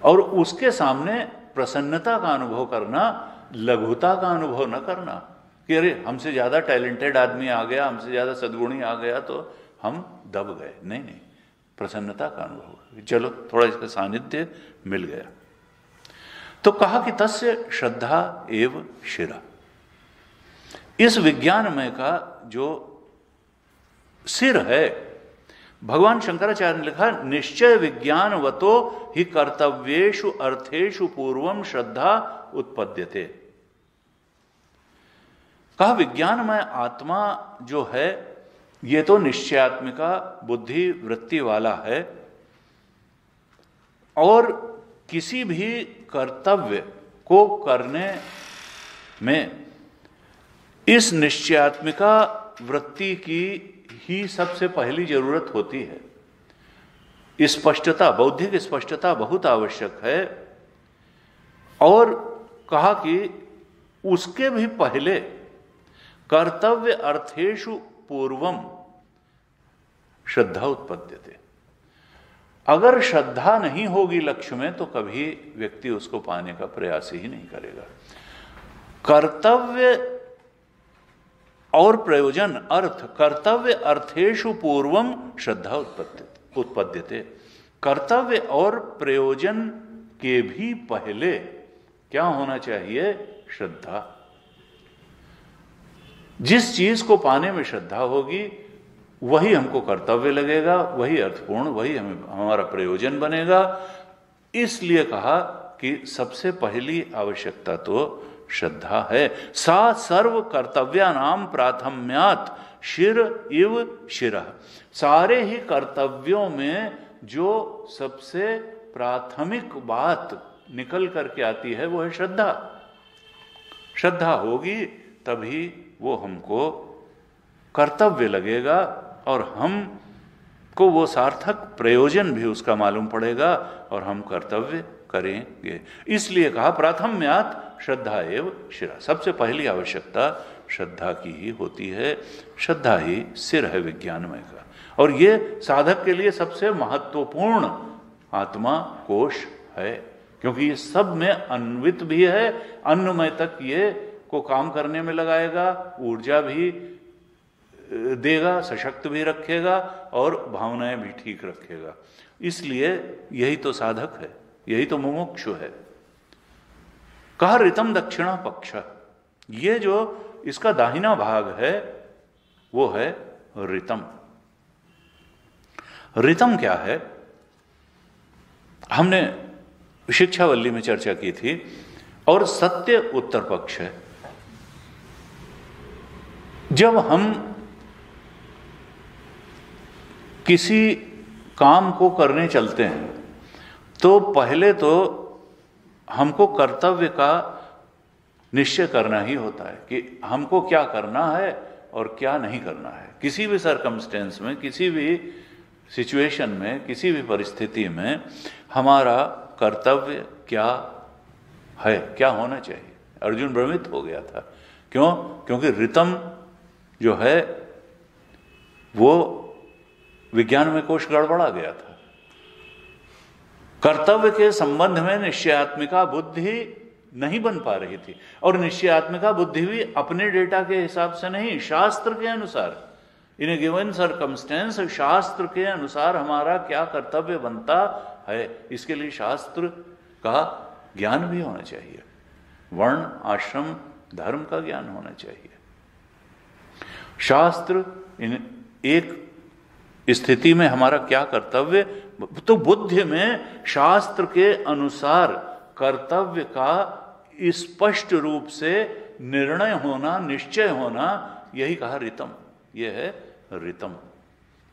[SPEAKER 1] और उसके सामने प्रसन्नता का अनुभव करना, लघुता का अनुभव न करना कि अरे हमसे ज्यादा टैलेंटेड आदमी आ गया, हमसे ज्यादा सद्गुणी आ गया तो हम दब गए। नहीं नहीं, प्रसन्नता का अनुभव, चलो थोड़ा इसका सानिध्य मिल गया। तो कहा कि तस्य श्रद्धा एव शिरा। इस विज्ञानमय का जो सिर है, भगवान शंकराचार्य ने लिखा निश्चय विज्ञानवतो ही कर्तव्येषु अर्थेषु पूर्वम श्रद्धा उत्पद्यते। कहा विज्ञानमय आत्मा जो है ये तो निश्चयात्मिका बुद्धि वृत्ति वाला है और किसी भी कर्तव्य को करने में इस निश्चयात्मिका वृत्ति की ही सबसे पहली जरूरत होती है। स्पष्टता, बौद्धिक स्पष्टता बहुत आवश्यक है। और कहा कि उसके भी पहले कर्तव्य अर्थेषु पूर्वम श्रद्धा उत्पद्यते। अगर श्रद्धा नहीं होगी लक्ष्य में तो कभी व्यक्ति उसको पाने का प्रयास ही नहीं करेगा। कर्तव्य और प्रयोजन, अर्थ, कर्तव्य अर्थेषु पूर्वम श्रद्धा उत्पद्यते। कर्तव्य और प्रयोजन के भी पहले क्या होना चाहिए? श्रद्धा। जिस चीज को पाने में श्रद्धा होगी वही हमको कर्तव्य लगेगा, वही अर्थपूर्ण, वही हमारा प्रयोजन बनेगा। इसलिए कहा कि सबसे पहली आवश्यकता तो श्रद्धा है। सा सर्व कर्तव्यानाम प्राथम्यात् शिर इव शिरः। सारे ही कर्तव्यों में जो सबसे प्राथमिक बात निकल करके आती है वो है श्रद्धा। श्रद्धा होगी तभी वो हमको कर्तव्य लगेगा और हमको वो सार्थक प्रयोजन भी उसका मालूम पड़ेगा और हम कर्तव्य करेंगे। इसलिए कहा प्राथम्यात् श्रद्धा एव शिरा। सबसे पहली आवश्यकता श्रद्धा की ही होती है। श्रद्धा ही सिर है विज्ञानमय का, और ये साधक के लिए सबसे महत्वपूर्ण आत्मा कोश है, क्योंकि ये सब में अन्वित भी है। अन्नमय तक ये को काम करने में लगाएगा, ऊर्जा भी देगा, सशक्त भी रखेगा और भावनाएं भी ठीक रखेगा। इसलिए यही तो साधक है, यही तो मुमुक्षु है। कहा ऋतम दक्षिणा पक्ष, ये जो इसका दाहिना भाग है वो है ऋतम। ऋतम क्या है? हमने शिक्षावल्ली में चर्चा की थी। और सत्य उत्तर पक्ष है। जब हम किसी काम को करने चलते हैं तो पहले तो हमको कर्तव्य का निश्चय करना ही होता है कि हमको क्या करना है और क्या नहीं करना है। किसी भी सरकमस्टेंस में, किसी भी सिचुएशन में, किसी भी परिस्थिति में हमारा कर्तव्य क्या है, क्या होना चाहिए। अर्जुन भ्रमित हो गया था। क्यों? क्योंकि ऋतम जो है वो विज्ञान में कोश गड़बड़ा गया था। कर्तव्य के संबंध में निश्चयात्मिका बुद्धि नहीं बन पा रही थी, और निश्चयात्मिका बुद्धि भी अपने डेटा के हिसाब से नहीं, शास्त्र के अनुसार, इन ए गिवन सरकमस्टेंस, शास्त्र के अनुसार हमारा क्या कर्तव्य बनता है। इसके लिए शास्त्र का ज्ञान भी होना चाहिए, वर्ण आश्रम धर्म का ज्ञान होना चाहिए। शास्त्र इन एक स्थिति में हमारा क्या कर्तव्य, तो बुद्धि में शास्त्र के अनुसार कर्तव्य का स्पष्ट रूप से निर्णय होना, निश्चय होना, यही कहा ऋतम। यह है ऋतम।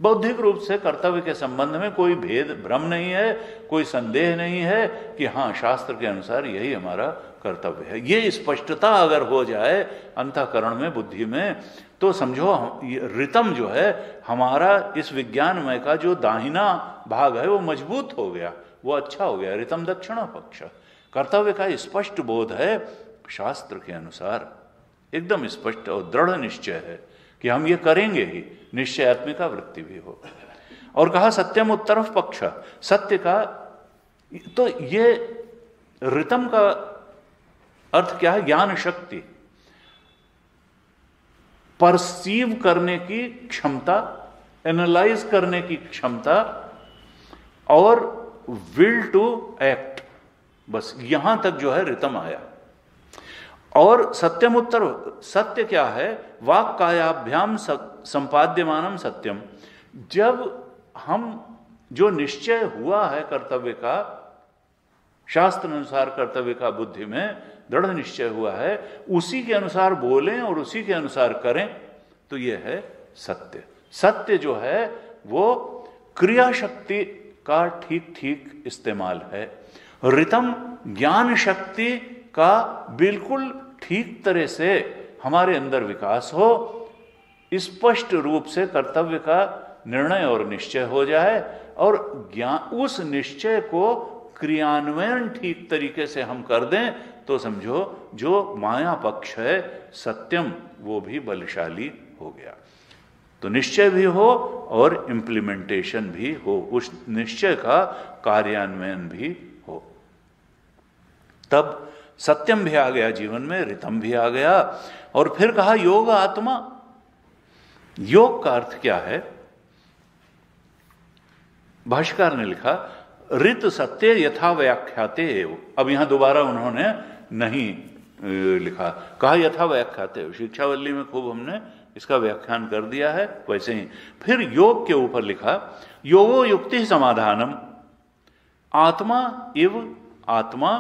[SPEAKER 1] बौद्धिक रूप से कर्तव्य के संबंध में कोई भेद भ्रम नहीं है, कोई संदेह नहीं है कि हाँ, शास्त्र के अनुसार यही हमारा कर्तव्य है। ये स्पष्टता अगर हो जाए अंतःकरण में, बुद्धि में, तो समझो ऋतम जो है हमारा इस विज्ञानमय का जो दाहिना भाग है वो मजबूत हो गया, वो अच्छा हो गया। ऋतम दक्षिणा पक्ष, कर्तव्य का स्पष्ट बोध है शास्त्र के अनुसार, एकदम स्पष्ट और दृढ़ निश्चय है कि हम ये करेंगे ही, निश्चयात्मिका वृत्ति भी हो। और कहा सत्यम उत्तरफ पक्ष, सत्य का, तो ये ऋतम का अर्थ क्या है? ज्ञान शक्ति, परसीव करने की क्षमता, एनालाइज करने की क्षमता, और विल टू एक्ट, बस यहां तक जो है ऋतम आया। और सत्यम उत्तर, सत्य क्या है? वाक् कायाभ्याम संपाद्यमानम सत्यम। जब हम जो निश्चय हुआ है कर्तव्य का, शास्त्र अनुसार कर्तव्य का बुद्धि में दृढ़ निश्चय हुआ है, उसी के अनुसार बोलें और उसी के अनुसार करें, तो यह है सत्य। सत्य जो है वो क्रिया शक्ति का ठीक ठीक इस्तेमाल है। ऋतम ज्ञान शक्ति का बिल्कुल ठीक तरह से हमारे अंदर विकास हो, स्पष्ट रूप से कर्तव्य का निर्णय और निश्चय हो जाए, और ज्ञान उस निश्चय को क्रियान्वयन ठीक तरीके से हम कर दें, तो समझो जो माया पक्ष है सत्यम, वो भी बलशाली हो गया। तो निश्चय भी हो और इंप्लीमेंटेशन भी हो, उस निश्चय का कार्यान्वयन भी हो, तब सत्यम भी आ गया जीवन में, ऋतम भी आ गया। और फिर कहा योग आत्मा। योग का अर्थ क्या है? भाष्यकार ने लिखा ऋत सत्य यथा व्याख्याते एव। अब यहां दोबारा उन्होंने नहीं लिखा, कहा यथा व्याख्याते। शिक्षावल्ली में खूब हमने इसका व्याख्यान कर दिया है, वैसे ही फिर योग के ऊपर लिखा योगो युक्ति समाधानम आत्मा इव आत्मा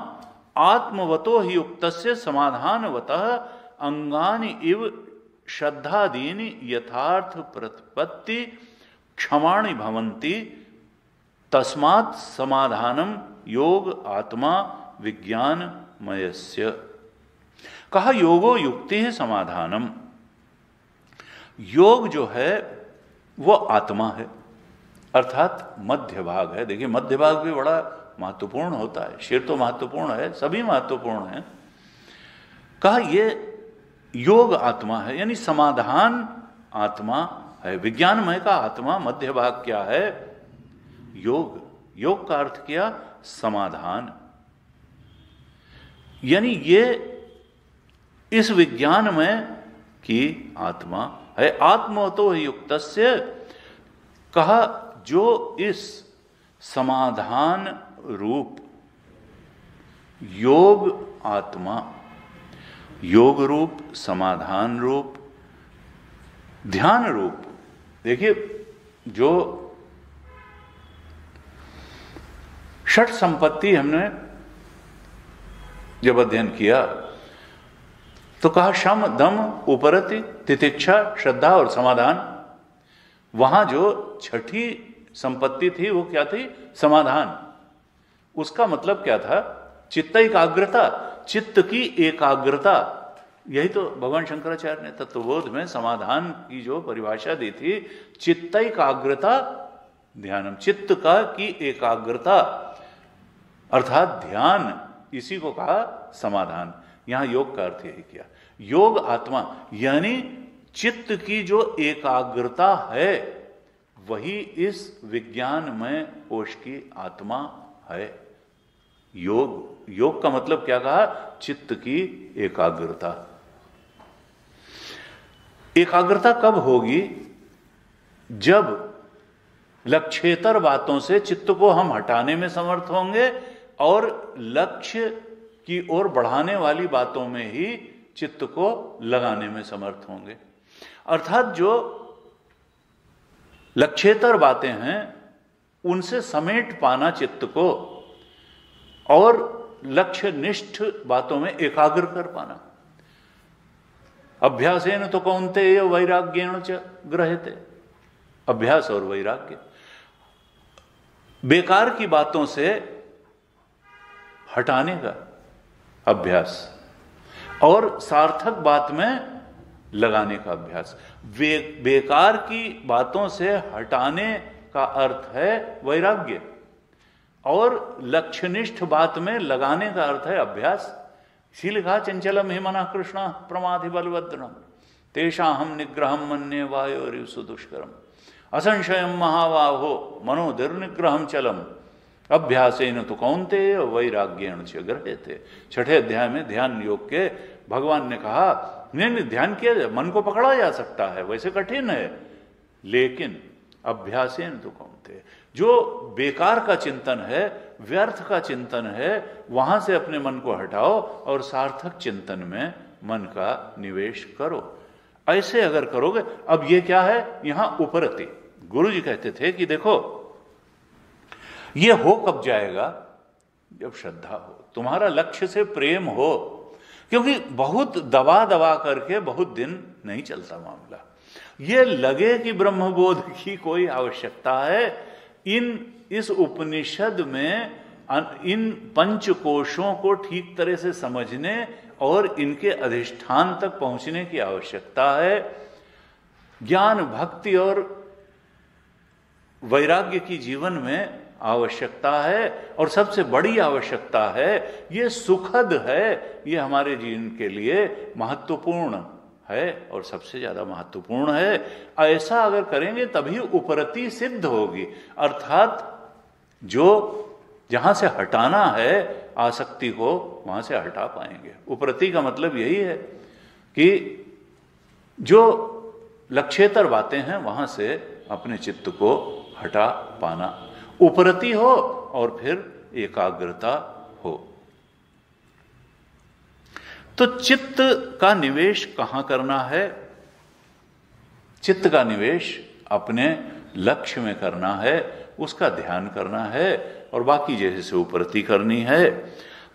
[SPEAKER 1] आत्मवतो ही युक्तस्य समाधानवतः अंगानि इव श्रद्धादीनि यथार्थ प्रतिपत्ति क्षमाणि भवन्ति तस्मात् समाधानम योग आत्मा विज्ञानमयस्य। कहा योगो युक्ति है समाधानम। योग जो है वो आत्मा है, अर्थात मध्य भाग है। देखिए मध्य भाग भी बड़ा महत्वपूर्ण होता है। शिर तो महत्वपूर्ण है, सभी महत्वपूर्ण हैं, कहा ये योग आत्मा है, यानी समाधान आत्मा है। विज्ञानमय का आत्मा मध्य भाग क्या है? योग। योग का अर्थ क्या? समाधान। यानी ये इस विज्ञानमय की आत्मा है। आत्मतो युक्तस्य, कहा जो इस समाधान रूप योग आत्मा, योग रूप, समाधान रूप, ध्यान रूप। देखिए, जो षट संपत्ति हमने जब अध्ययन किया तो कहा शम, दम, उपरति, तितिक्षा, श्रद्धा और समाधान। वहां जो छठी संपत्ति थी वो क्या थी? समाधान। उसका मतलब क्या था? चित्त एकाग्रता, चित्त की एकाग्रता। यही तो भगवान शंकराचार्य ने तत्वबोध में समाधान की जो परिभाषा दी थी, चित्त एकाग्रता ध्यानम, चित्त का की एकाग्रता अर्थात ध्यान, इसी को कहा समाधान। यहां योग का अर्थ यही किया, योग आत्मा, यानी चित्त की जो एकाग्रता है वही इस विज्ञानमय कोश की आत्मा है। योग, योग का मतलब क्या कहा? चित्त की एकाग्रता। एकाग्रता कब होगी? जब लक्ष्येतर बातों से चित्त को हम हटाने में समर्थ होंगे और लक्ष्य की ओर बढ़ाने वाली बातों में ही चित्त को लगाने में समर्थ होंगे। अर्थात जो लक्ष्येतर बातें हैं उनसे समेट पाना चित्त को और लक्ष्यनिष्ठ बातों में एकाग्र कर पाना। अभ्यासेन तो कौन्तेय वैराग्येण च गृह्यते। अभ्यास और वैराग्य, बेकार की बातों से हटाने का अभ्यास और सार्थक बात में लगाने का अभ्यास। बेकार की बातों से हटाने का अर्थ है वैराग्य और लक्ष्यनिष्ठ बात में लगाने का अर्थ है अभ्यास। इसीलिए कहा चंचलम हि मनः कृष्ण प्रमाथि बलवद्रम तेषाहम निग्रहम मन्ये वायोरिव सुदुष्करम असंशयम महाबाहो मनोदुर्निग्रहम चलम अभ्यासेन तो कौन्तेय वैराग्येण च गृह्यते। छठे अध्याय में ध्यान योग के भगवान ने कहा नहीं, ध्यान किया जाए, मन को पकड़ा जा सकता है, वैसे कठिन है, लेकिन अभ्यासेन तो कौन्तेय, जो बेकार का चिंतन है, व्यर्थ का चिंतन है, वहां से अपने मन को हटाओ और सार्थक चिंतन में मन का निवेश करो। ऐसे अगर करोगे, अब ये क्या है? यहां उपरति गुरु जी कहते थे कि देखो ये हो कब जाएगा? जब श्रद्धा हो, तुम्हारा लक्ष्य से प्रेम हो, क्योंकि बहुत दबा दबा करके बहुत दिन नहीं चलता मामला। ये लगे कि ब्रह्मबोध की कोई आवश्यकता है, इस उपनिषद में इन पंचकोशों को ठीक तरह से समझने और इनके अधिष्ठान तक पहुंचने की आवश्यकता है। ज्ञान, भक्ति और वैराग्य की जीवन में आवश्यकता है और सबसे बड़ी आवश्यकता है, ये सुखद है, ये हमारे जीवन के लिए महत्वपूर्ण है और सबसे ज्यादा महत्वपूर्ण है। ऐसा अगर करेंगे तभी उपरति सिद्ध होगी, अर्थात जो जहां से हटाना है आसक्ति को वहां से हटा पाएंगे। उपरति का मतलब यही है कि जो लक्ष्येतर बातें हैं वहां से अपने चित्त को हटा पाना, उपरति हो और फिर एकाग्रता हो। तो चित्त का निवेश कहां करना है? चित्त का निवेश अपने लक्ष्य में करना है, उसका ध्यान करना है और बाकी जैसे उपरति करनी है।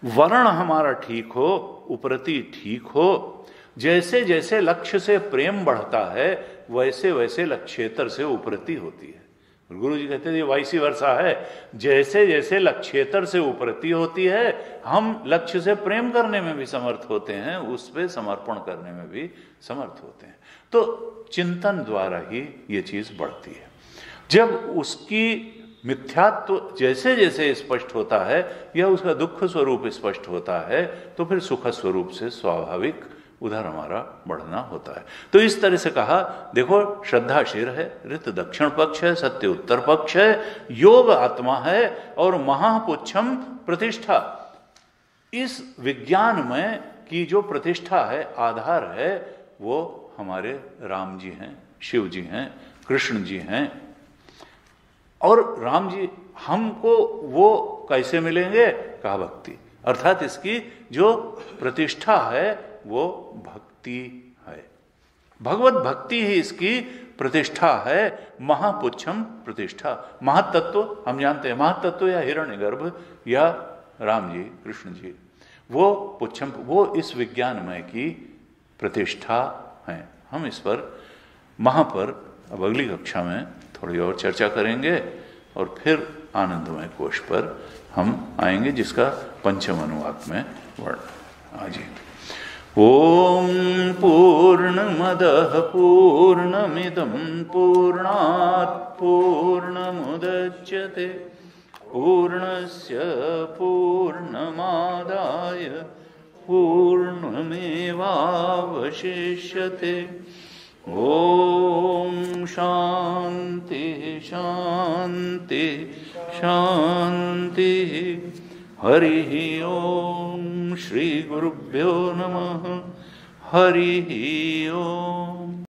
[SPEAKER 1] वर्ण हमारा ठीक हो, उपरति ठीक हो। जैसे जैसे लक्ष्य से प्रेम बढ़ता है वैसे वैसे लक्ष्येतर से उपरति होती है। गुरु जी कहते थे वाइसी वर्षा है, जैसे जैसे लक्ष्येतर से उपरति होती है हम लक्ष्य से प्रेम करने में भी समर्थ होते हैं, उस पे समर्पण करने में भी समर्थ होते हैं। तो चिंतन द्वारा ही ये चीज बढ़ती है। जब उसकी मिथ्यात्व जैसे जैसे स्पष्ट होता है या उसका दुख स्वरूप स्पष्ट होता है, तो फिर सुख स्वरूप से स्वाभाविक उधर हमारा बढ़ना होता है। तो इस तरह से कहा, देखो श्रद्धा शिर है, ऋत दक्षिण पक्ष है, सत्य उत्तर पक्ष है, योग आत्मा है और महापुच्छम प्रतिष्ठा। इस विज्ञान में की जो प्रतिष्ठा है, आधार है, वो हमारे राम जी हैं, शिव जी हैं, कृष्ण जी हैं। और राम जी हमको वो कैसे मिलेंगे? कहा भक्ति, अर्थात इसकी जो प्रतिष्ठा है वो भक्ति है। भगवत भक्ति ही इसकी प्रतिष्ठा है, महापुच्छम प्रतिष्ठा। महातत्व हम जानते हैं, महातत्व या हिरण्यगर्भ या राम जी कृष्ण जी, वो पुच्छम, वो इस विज्ञानमय की प्रतिष्ठा है। हम इस पर महा पर अब अगली कक्षा में थोड़ी और चर्चा करेंगे और फिर आनंदमय कोश पर हम आएंगे, जिसका पंचम अनुवाक में वर्ण आज। ओम पूर्णमदः पूर्णमिदं पूर्णात् पूर्णमुदच्यते पूर्णस्य पूर्णमादाय पूर्णमेवावशिष्यते। ओम शांति शांति शांति। हरि ओम। श्री गुरुभ्यो नमः। हरि ओम।